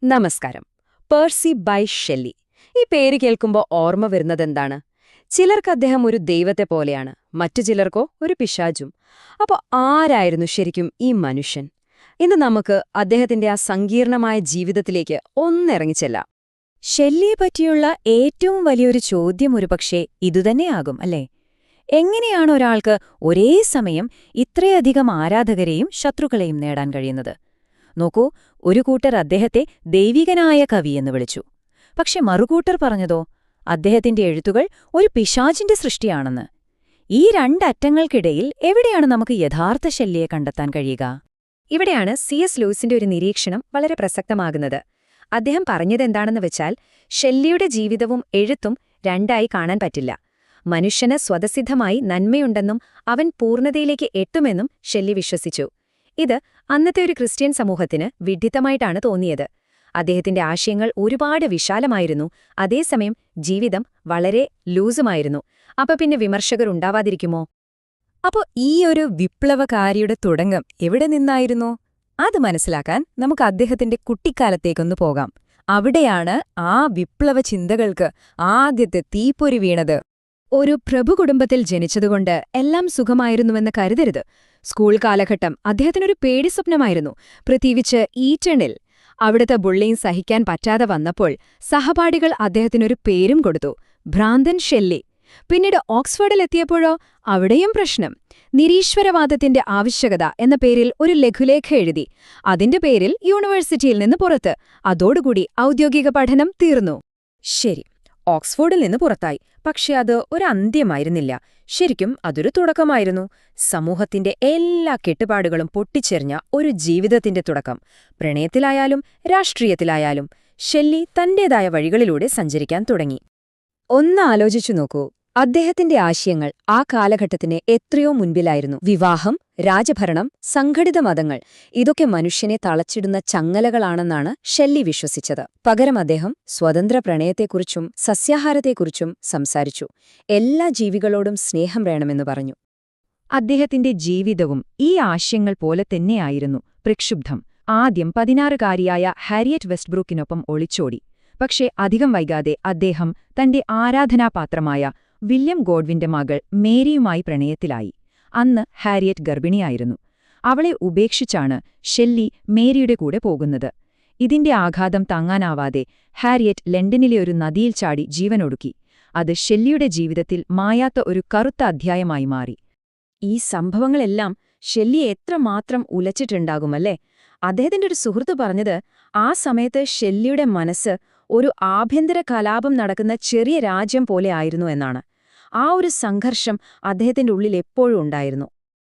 നമസ്കാരം. Percy Bysshe Shelley. ഈ പേര് കേൾക്കുമ്പോൾ ഓർമ്മ വരുന്നതെന്താണ്? ചിലർക്ക് അദ്ദേഹം ഒരു ദൈവത്തെ പോലെയാണ്, മറ്റു ചിലർക്കോ ഒരു പിശാചും. അപ്പോൾ ആരായിരുന്നു ശരിക്കും ഈ മനുഷ്യൻ? ഇന്ന് നമുക്ക് അദ്ദേഹത്തിന്റെ ആ സങ്കീർണമായ ജീവിതത്തിലേക്ക് ഒന്നിറങ്ങിച്ചെല്ലാം. ഷെല്ലിയെപ്പറ്റിയുള്ള ഏറ്റവും വലിയൊരു ചോദ്യം ഒരുപക്ഷേ ഇതുതന്നെയാകും അല്ലേ? എങ്ങനെയാണ് ഒരാൾക്ക് ഒരേ സമയം ഇത്രയധികം ആരാധകരെയും ശത്രുക്കളെയും നേടാൻ കഴിയുന്നത്? നോക്കൂ, ഒരു കൂട്ടർ അദ്ദേഹത്തെ ദൈവികനായ കവിയെന്ന് വിളിച്ചു. പക്ഷെ മറുകൂട്ടർ പറഞ്ഞതോ അദ്ദേഹത്തിന്റെ എഴുത്തുകൾ ഒരു പിശാചിന്റെ സൃഷ്ടിയാണെന്ന്. ഈ രണ്ടറ്റങ്ങൾക്കിടയിൽ എവിടെയാണ് നമുക്ക് യഥാർത്ഥ ഷെല്ലിയെ കണ്ടെത്താൻ കഴിയുക? ഇവിടെയാണ് C.S. ലൂയിസിന്റെ ഒരു നിരീക്ഷണം വളരെ പ്രസക്തമാകുന്നത്. അദ്ദേഹം പറഞ്ഞതെന്താണെന്ന് വെച്ചാൽ, ഷെല്ലിയുടെ ജീവിതവും എഴുത്തും രണ്ടായി കാണാൻ പറ്റില്ല. മനുഷ്യന് സ്വതസിദ്ധമായി നന്മയുണ്ടെന്നും അവൻ പൂർണ്ണതയിലേക്ക് എത്തുമെന്നും ഷെല്ലി വിശ്വസിച്ചു. ഇത് അന്നത്തെ ഒരു ക്രിസ്ത്യൻ സമൂഹത്തിന് വിഡ്ഢിത്തമായിട്ടാണ് തോന്നിയത്. അദ്ദേഹത്തിന്റെ ആശയങ്ങൾ ഒരുപാട് വിശാലമായിരുന്നു, അതേസമയം ജീവിതം വളരെ ലൂസുമായിരുന്നു. അപ്പൊ പിന്നെ വിമർശകർ ഉണ്ടാവാതിരിക്കുമോ? അപ്പോ ഈ ഒരു വിപ്ലവകാരിയുടെ തുടക്കം എവിടെ നിന്നായിരുന്നു? അത് മനസ്സിലാക്കാൻ നമുക്ക് അദ്ദേഹത്തിന്റെ കുട്ടിക്കാലത്തേക്കൊന്നു പോകാം. അവിടെയാണ് ആ വിപ്ലവ ചിന്തകൾക്ക് ആദ്യത്തെ തീപ്പൊരി വീണത്. ഒരു പ്രഭുകുടുംബത്തിൽ ജനിച്ചതുകൊണ്ട് എല്ലാം സുഖമായിരുന്നുവെന്ന് കരുതരുത്. സ്കൂൾ കാലഘട്ടം അദ്ദേഹത്തിനൊരു പേടി സ്വപ്നമായിരുന്നു, പ്രത്യേകിച്ച് ഈറ്റണിൽ. അവിടുത്തെ ബുള്ളിങ് സഹിക്കാൻ പറ്റാതെ വന്നപ്പോൾ സഹപാഠികൾ അദ്ദേഹത്തിനൊരു പേരും കൊടുത്തു, ഭ്രാന്തൻ ഷെല്ലി. പിന്നീട് ഓക്സ്ഫോർഡിലെത്തിയപ്പോഴോ അവിടെയും പ്രശ്നം. നിരീശ്വരവാദത്തിന്റെ ആവശ്യകത എന്ന പേരിൽ ഒരു ലഘുലേഖ എഴുതി. അതിന്റെ പേരിൽ യൂണിവേഴ്സിറ്റിയിൽ നിന്ന് പുറത്ത്. അതോടുകൂടി ഔദ്യോഗിക പഠനം തീർന്നു. ശരി, ഓക്സ്ഫോർഡിൽ നിന്ന് പുറത്തായി. പക്ഷെ അത് ഒരു അന്ത്യമായിരുന്നില്ല. ശരിക്കും അതൊരു തുടക്കമായിരുന്നു. സമൂഹത്തിന്റെ എല്ലാ കെട്ടുപാടുകളും പൊട്ടിച്ചെറിഞ്ഞ ഒരു ജീവിതത്തിന്റെ തുടക്കം. പ്രണയത്തിലായാലും രാഷ്ട്രീയത്തിലായാലും ഷെല്ലി തന്റേതായ വഴികളിലൂടെ സഞ്ചരിക്കാൻ തുടങ്ങി. ഒന്ന് ആലോചിച്ചു നോക്കൂ, അദ്ദേഹത്തിന്റെ ആശയങ്ങൾ ആ കാലഘട്ടത്തിന് എത്രയോ മുൻപിലായിരുന്നു. വിവാഹം, രാജഭരണം, സംഘടിത മതങ്ങൾ, ഇതൊക്കെ മനുഷ്യനെ തളച്ചിടുന്ന ചങ്ങലകളാണെന്നാണ് ഷെല്ലി വിശ്വസിച്ചത്. പകരം അദ്ദേഹം സ്വതന്ത്ര പ്രണയത്തെക്കുറിച്ചും സസ്യാഹാരത്തെക്കുറിച്ചും സംസാരിച്ചു. എല്ലാ ജീവികളോടും സ്നേഹം വേണമെന്ന് പറഞ്ഞു. അദ്ദേഹത്തിന്റെ ജീവിതവും ഈ ആശയങ്ങൾ പോലെ തന്നെയായിരുന്നു. പ്രക്ഷുബ്ധം. ആദ്യം 16-കാരിയായ ഹാരിയറ്റ് വെസ്റ്റ്ബ്രൂക്കിനൊപ്പം ഒളിച്ചോടി. പക്ഷേ അധികം വൈകാതെ അദ്ദേഹം തന്റെ ആരാധനാപാത്രമായ വില്യം ഗോഡ്വിന്റെ മകൾ മേരിയുമായി പ്രണയത്തിലായി. അന്ന് ഹാരിയറ്റ് ഗർഭിണിയായിരുന്നു. അവളെ ഉപേക്ഷിച്ചാണ് ഷെല്ലി മേരിയുടെ കൂടെ പോകുന്നത്. ഇതിന്റെ ആഘാതം താങ്ങാനാവാതെ ഹാരിയറ്റ് ലണ്ടനിലെ ഒരു നദിയിൽ ചാടി ജീവനൊടുക്കി. അത് ഷെല്ലിയുടെ ജീവിതത്തിൽ മായാത്ത ഒരു കറുത്ത അധ്യായമായി മാറി. ഈ സംഭവങ്ങളെല്ലാം ഷെല്ലിയെ എത്രമാത്രം ഉലച്ചിട്ടുണ്ടാകുമല്ലേ? അദ്ദേഹത്തിന്റെ ഒരു സുഹൃത്ത് പറഞ്ഞത്, ആ സമയത്ത് ഷെല്ലിയുടെ മനസ്സ് ഒരു ആഭ്യന്തര കലാപം നടക്കുന്ന ചെറിയ രാജ്യം പോലെ ആയിരുന്നു എന്നാണ്. ആ ഒരു സംഘർഷം അദ്ദേഹത്തിന്റെ ഉള്ളിൽ എപ്പോഴും ഉണ്ടായിരുന്നു.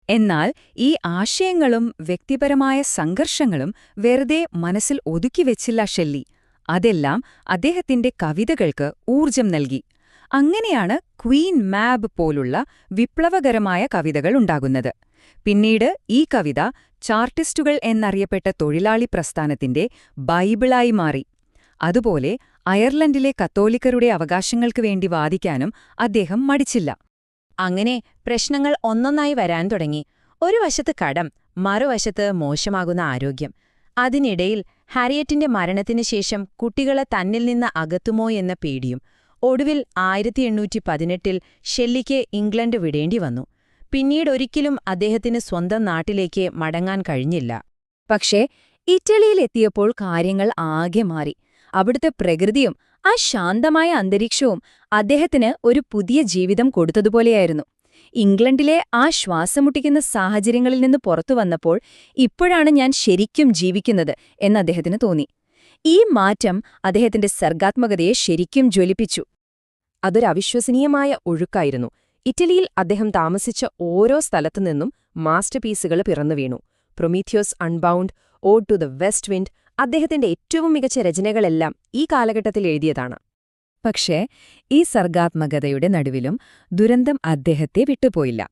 എന്നാൽ ഈ ആശയങ്ങളും വ്യക്തിപരമായ സംഘർഷങ്ങളും വെറുതെ മനസ്സിൽ ഒതുക്കിവെച്ചില്ല ഷെല്ലി. അതെല്ലാം അദ്ദേഹത്തിന്റെ കവിതകൾക്ക് ഊർജം നൽകി. അങ്ങനെയാണ് ക്വീൻ മാബ് പോലുള്ള വിപ്ലവകരമായ കവിതകൾ ഉണ്ടാകുന്നത്. പിന്നീട് ഈ കവിത ചാർട്ടിസ്റ്റുകൾ എന്നറിയപ്പെട്ട തൊഴിലാളി പ്രസ്ഥാനത്തിന്റെ ബൈബിളായി മാറി. അതുപോലെ അയർലൻഡിലെ കത്തോലിക്കരുടെ അവകാശങ്ങൾക്ക് വേണ്ടി വാദിക്കാനും അദ്ദേഹം മടിച്ചില്ല. അങ്ങനെ പ്രശ്നങ്ങൾ ഒന്നൊന്നായി വരാൻ തുടങ്ങി. ഒരു വശത്ത് കടം, മറുവശത്ത് മോശമാകുന്ന ആരോഗ്യം. അതിനിടയിൽ ഹാരിയറ്റിന്റെ മരണത്തിനു ശേഷം കുട്ടികളെ തന്നിൽ നിന്ന് അകത്തുമോ എന്ന പേടിയും. ഒടുവിൽ 1818 ഷെല്ലിക്ക് ഇംഗ്ലണ്ട് വിടേണ്ടി വന്നു. പിന്നീടൊരിക്കലും അദ്ദേഹത്തിന് സ്വന്തം നാട്ടിലേക്ക് മടങ്ങാൻ കഴിഞ്ഞില്ല. പക്ഷേ ഇറ്റലിയിലെത്തിയപ്പോൾ കാര്യങ്ങൾ ആകെ മാറി. അവിടുത്തെ പ്രകൃതിയും ആ ശാന്തമായ അന്തരീക്ഷവും അദ്ദേഹത്തിന് ഒരു പുതിയ ജീവിതം കൊടുത്തതുപോലെയായിരുന്നു. ഇംഗ്ലണ്ടിലെ ആ ശ്വാസമുട്ടിക്കുന്ന സാഹചര്യങ്ങളിൽ നിന്ന് പുറത്തുവന്നപ്പോൾ ഇപ്പോഴാണ് ഞാൻ ശരിക്കും ജീവിക്കുന്നത് എന്ന് അദ്ദേഹത്തിന് തോന്നി. ഈ മാറ്റം അദ്ദേഹത്തിന്റെ സർഗാത്മകതയെ ശരിക്കും ജ്വലിപ്പിച്ചു. അതൊരവിശ്വസനീയമായ ഒഴുക്കായിരുന്നു. ഇറ്റലിയിൽ അദ്ദേഹം താമസിച്ച ഓരോ സ്ഥലത്തുനിന്നും മാസ്റ്റർപീസുകൾ പിറന്നുവീണു. Prometheus unbound, ode to the west wind, അദ്ദേഹത്തിന്റെ ഏറ്റവും മികച്ച രചനകളെല്ലാം ഈ കാലഘട്ടത്തിൽ എഴുതിയതാണ്. പക്ഷേ ഈ സർഗാത്മകതയുടെ നടുവിലും ദുരന്തം അദ്ദേഹത്തെ വിട്ടുപോയില്ല.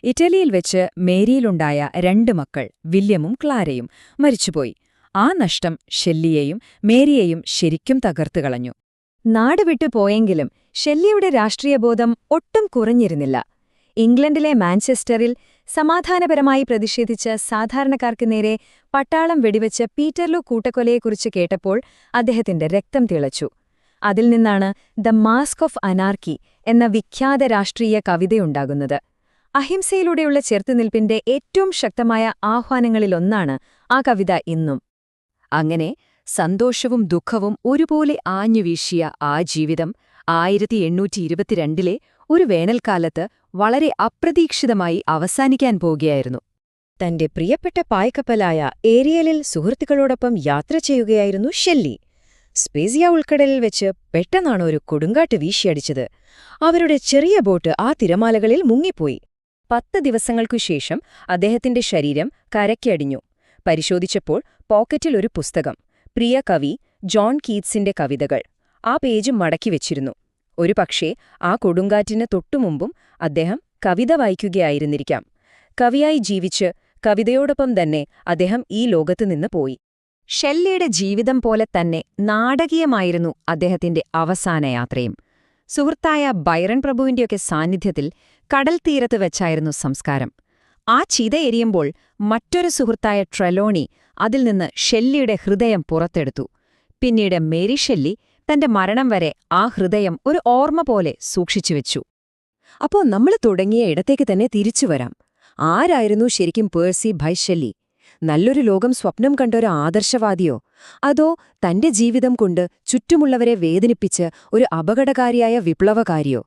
ഇറ്റലിയിൽ വെച്ച് മേരിയിലുണ്ടായ 2 മക്കൾ, വില്യമും ക്ലാരയും, മരിച്ചുപോയി. ആ നഷ്ടം ഷെല്ലിയെയും മേരിയെയും ശരിക്കും തകർത്തുകളഞ്ഞു. നാട് വിട്ടുപോയെങ്കിലും ഷെല്ലിയുടെ രാഷ്ട്രീയബോധം ഒട്ടും കുറഞ്ഞിരുന്നില്ല. ഇംഗ്ലണ്ടിലെ മാഞ്ചസ്റ്ററിൽ സമാധാനപരമായി പ്രതിഷേധിച്ച സാധാരണക്കാർക്ക് നേരെ പട്ടാളം വെടിവെച്ച പീറ്റർലോ കൂട്ടക്കൊലയെക്കുറിച്ച് കേട്ടപ്പോൾ അദ്ദേഹത്തിന്റെ രക്തം തിളച്ചു. അതിൽ നിന്നാണ് ദ മാസ്ക് ഓഫ് അനാർക്കി എന്ന വിഖ്യാത രാഷ്ട്രീയ കവിതയുണ്ടാകുന്നത്. അഹിംസയിലൂടെയുള്ള ചെറുത്തുനിൽപ്പിന്റെ ഏറ്റവും ശക്തമായ ആഹ്വാനങ്ങളിലൊന്നാണ് ആ കവിത ഇന്നും. അങ്ങനെ സന്തോഷവും ദുഃഖവും ഒരുപോലെ ആഞ്ഞുവീശിയ ആ ജീവിതം 1822 ഒരു വേനൽക്കാലത്ത് വളരെ അപ്രതീക്ഷിതമായി അവസാനിക്കാൻ പോകുകയായിരുന്നു. തന്റെ പ്രിയപ്പെട്ട പായ്ക്കപ്പലായ ഏരിയലിൽ സുഹൃത്തുക്കളോടൊപ്പം യാത്ര ചെയ്യുകയായിരുന്നു ഷെല്ലി. സ്പേസിയ ഉൾക്കടലിൽ വെച്ച് പെട്ടെന്നാണ് ഒരു കൊടുങ്കാറ്റ് വീശിയടിച്ചത്. അവരുടെ ചെറിയ ബോട്ട് ആ തിരമാലകളിൽ മുങ്ങിപ്പോയി. 10 ദിവസങ്ങൾക്കുശേഷം അദ്ദേഹത്തിന്റെ ശരീരം കരയ്ക്കടിഞ്ഞു. പരിശോധിച്ചപ്പോൾ പോക്കറ്റിൽ ഒരു പുസ്തകം, പ്രിയ കവി ജോൺ കീറ്റ്സിന്റെ കവിതകൾ. ആ പേജ് മടക്കിവെച്ചിരുന്നു. ഒരുപക്ഷേ ആ കൊടുങ്കാറ്റിന് തൊട്ടുമുമ്പും അദ്ദേഹം കവിത വായിക്കുകയായിരുന്നിരിക്കാം. കവിയായി ജീവിച്ച് കവിതയോടൊപ്പം തന്നെ അദ്ദേഹം ഈ ലോകത്തുനിന്ന് പോയി. ഷെല്ലിയുടെ ജീവിതം പോലെ തന്നെ നാടകീയമായിരുന്നു അദ്ദേഹത്തിന്റെ അവസാന യാത്രയും. സുഹൃത്തായ ബൈറൺ പ്രഭുവിന്റെയൊക്കെ സാന്നിധ്യത്തിൽ കടൽ തീരത്ത് വെച്ചായിരുന്നു സംസ്കാരം. ആ ചിത എരിയുമ്പോൾ മറ്റൊരു സുഹൃത്തായ ട്രെലോണി അതിൽ നിന്ന് ഷെല്ലിയുടെ ഹൃദയം പുറത്തെടുത്തു. പിന്നീട് മേരി ഷെല്ലി തന്റെ മരണം വരെ ആ ഹൃദയം ഒരു ഓർമ്മ പോലെ സൂക്ഷിച്ചുവെച്ചു. അപ്പോ നമ്മൾ തുടങ്ങിയ ഇടത്തേക്ക് തന്നെ തിരിച്ചുവരാം. ആരായിരുന്നു ശരിക്കും പേഴ്സി ബൈഷ് ഷെല്ലി? നല്ലൊരു ലോകം സ്വപ്നം കണ്ടൊരു ആദർശവാദിയോ, അതോ തന്റെ ജീവിതം കൊണ്ട് ചുറ്റുമുള്ളവരെ വേദനിപ്പിച്ച് ഒരു അപകടകാരിയായ വിപ്ലവകാരിയോ?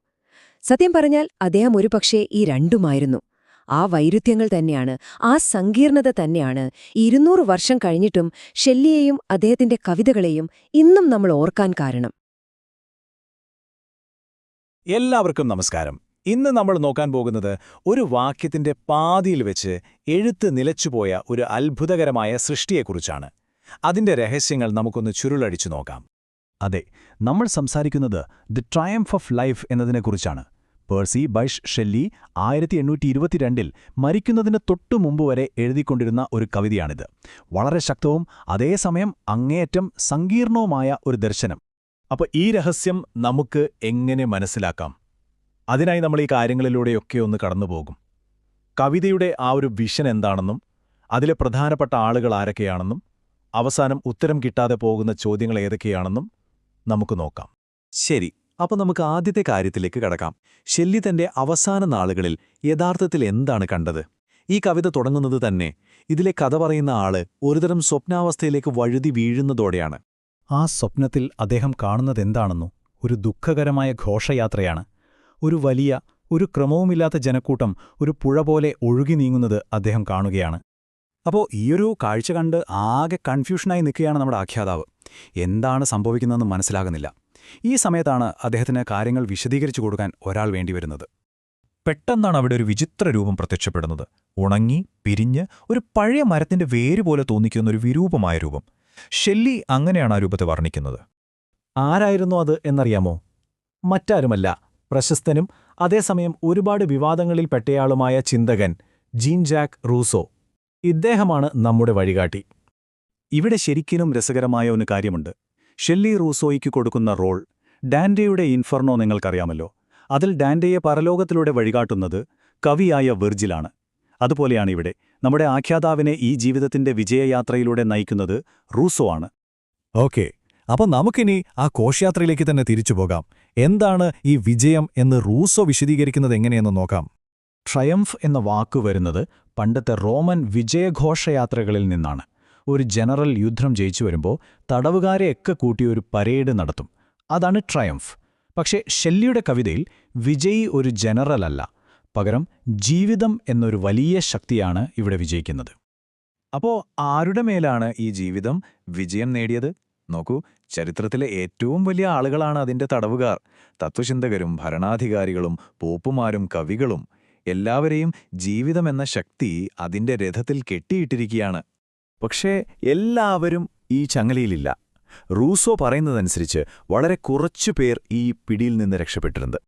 സത്യം പറഞ്ഞാൽ അദ്ദേഹം ഒരുപക്ഷേ ഈ രണ്ടുമായിരുന്നു. ആ വൈരുദ്ധ്യങ്ങൾ തന്നെയാണ്, ആ സങ്കീർണത തന്നെയാണ് 200 വർഷം കഴിഞ്ഞിട്ടും ഷെല്ലിയെയും അദ്ദേഹത്തിന്റെ കവിതകളെയും ഇന്നും നമ്മൾ ഓർക്കാൻ കാരണം. എല്ലാവർക്കും നമസ്കാരം. ഇന്ന് നമ്മൾ നോക്കാൻ പോകുന്നത് ഒരു വാക്യത്തിന്റെ പാതിയിൽ വെച്ച് എഴുത്ത് നിലച്ചുപോയ ഒരു അത്ഭുതകരമായ സൃഷ്ടിയെക്കുറിച്ചാണ്. അതിന്റെ രഹസ്യങ്ങൾ നമുക്കൊന്ന് ചുരുളടിച്ചു നോക്കാം. അതെ, നമ്മൾ സംസാരിക്കുന്നത് ദി ട്രയംഫ് ഓഫ് ലൈഫ് എന്നതിനെക്കുറിച്ചാണ്. പേഴ്സി ബൈഷ് ഷെല്ലി 1822 മരിക്കുന്നതിന് തൊട്ടുമുമ്പ് വരെ എഴുതിക്കൊണ്ടിരുന്ന ഒരു കവിതയാണിത്. വളരെ ശക്തവും അതേസമയം അങ്ങേയറ്റം സങ്കീർണവുമായ ഒരു ദർശനം. അപ്പോൾ ഈ രഹസ്യം നമുക്ക് എങ്ങനെ മനസ്സിലാക്കാം? അതിനായി നമ്മൾ ഈ കാര്യങ്ങളിലൂടെയൊക്കെ ഒന്ന് കടന്നുപോകും. കവിതയുടെ ആ ഒരു വിഷൻ എന്താണെന്നും അതിലെ പ്രധാനപ്പെട്ട ആളുകൾ ആരൊക്കെയാണെന്നും അവസാനം ഉത്തരം കിട്ടാതെ പോകുന്ന ചോദ്യങ്ങൾ ഏതൊക്കെയാണെന്നും നമുക്ക് നോക്കാം. ശരി, അപ്പോൾ നമുക്ക് ആദ്യത്തെ കാര്യത്തിലേക്ക് കടക്കാം. ഷെല്ലി തന്റെ അവസാന നാളുകളിൽ യഥാർത്ഥത്തിൽ എന്താണ് കണ്ടത്? ഈ കവിത തുടങ്ങുന്നത് തന്നെ ഇതിലെ കഥ പറയുന്ന ആള് ഒരുതരം സ്വപ്നാവസ്ഥയിലേക്ക് വഴുതി വീഴുന്നതോടെയാണ്. ആ സ്വപ്നത്തിൽ അദ്ദേഹം കാണുന്നതെന്താണെന്നോ? ഒരു ദുഃഖകരമായ ഘോഷയാത്രയാണ്. ഒരു ക്രമവുമില്ലാത്ത ജനക്കൂട്ടം ഒരു പുഴ പോലെ ഒഴുകി നീങ്ങുന്നത് അദ്ദേഹം കാണുകയാണ്. അപ്പോൾ ഈയൊരു കാഴ്ച കണ്ട് ആകെ കൺഫ്യൂഷനായി നിൽക്കുകയാണ് നമ്മുടെ ആഖ്യാതാവ്. എന്താണ് സംഭവിക്കുന്നതെന്ന് മനസ്സിലാകുന്നില്ല. ഈ സമയത്താണ് അദ്ദേഹത്തിന് കാര്യങ്ങൾ വിശദീകരിച്ചു കൊടുക്കാൻ ഒരാൾ വേണ്ടിവരുന്നത്. പെട്ടെന്നാണ് അവിടെ ഒരു വിചിത്ര രൂപം പ്രത്യക്ഷപ്പെടുന്നത്. ഉണങ്ങി പിരിഞ്ഞ് ഒരു പഴയ മരത്തിന്റെ വേരുപോലെ തോന്നിക്കുന്ന ഒരു വിരൂപമായ രൂപം. ഷെല്ലി അങ്ങനെയാണ് ആ രൂപത്തെ വർണ്ണിക്കുന്നത്. ആരായിരുന്നു അത് എന്നറിയാമോ? മറ്റാരുമല്ല, പ്രശസ്തനും അതേസമയം ഒരുപാട് വിവാദങ്ങളിൽ പെട്ടയാളുമായ ചിന്തകൻ ജീൻ ജാക്ക് റൂസോ. ഇദ്ദേഹമാണ് നമ്മുടെ വഴികാട്ടി. ഇവിടെ ശരിക്കും രസകരമായ ഒരു കാര്യമുണ്ട്. ഷെല്ലി റൂസോയ്ക്ക് കൊടുക്കുന്ന റോൾ, ഡാന്റെയുടെ ഇൻഫർണോ നിങ്ങൾക്കറിയാമല്ലോ. അതിൽ ഡാന്റെയെ പരലോകത്തിലൂടെ വഴികാട്ടുന്നത് കവിയായ വിർജിലാണ്. അതുപോലെയാണ് ഇവിടെ നമ്മുടെ ആഖ്യാതാവിനെ ഈ ജീവിതത്തിന്റെ വിജയയാത്രയിലൂടെ നയിക്കുന്നത് റൂസോ ആണ്. ഓക്കെ, അപ്പോൾ നമുക്കിനി ആ ഘോഷയാത്രയിലേക്ക് തന്നെ തിരിച്ചുപോകാം. എന്താണ് ഈ വിജയം എന്ന് റൂസോ വിശദീകരിക്കുന്നത് എങ്ങനെയെന്ന് നോക്കാം. ട്രയംഫ് എന്ന വാക്കു വരുന്നത് പണ്ടത്തെ റോമൻ വിജയഘോഷയാത്രകളിൽ നിന്നാണ്. ഒരു ജനറൽ യുദ്ധം ജയിച്ചു വരുമ്പോൾ തടവുകാരെയൊക്കെ കൂട്ടി ഒരു പരേഡ് നടത്തും. അതാണ് ട്രയംഫ്. പക്ഷേ ഷെല്ലിയുടെ കവിതയിൽ വിജയി ഒരു ജനറലല്ല, പകരം ജീവിതം എന്നൊരു വലിയ ശക്തിയാണ് ഇവിടെ വിജയിക്കുന്നത്. അപ്പോൾ ആരുടെ മേലാണ് ഈ ജീവിതം വിജയം നേടിയത്? നോക്കൂ, ചരിത്രത്തിലെ ഏറ്റവും വലിയ ആളുകളാണ് അതിന്റെ തടവുകാർ. തത്വചിന്തകരും ഭരണാധികാരികളും പോപ്പുമാരും കവികളും എല്ലാവരെയും ജീവിതമെന്ന ശക്തി അതിന്റെ രഥത്തിൽ കെട്ടിയിട്ടിരിക്കുകയാണ്. പക്ഷേ എല്ലാവരും ഈ ചങ്ങലയിലില്ല. റൂസോ പറയുന്നതനുസരിച്ച് വളരെ കുറച്ചുപേർ ഈ പിടിയിൽ നിന്ന് രക്ഷപ്പെട്ടിട്ടുണ്ട്.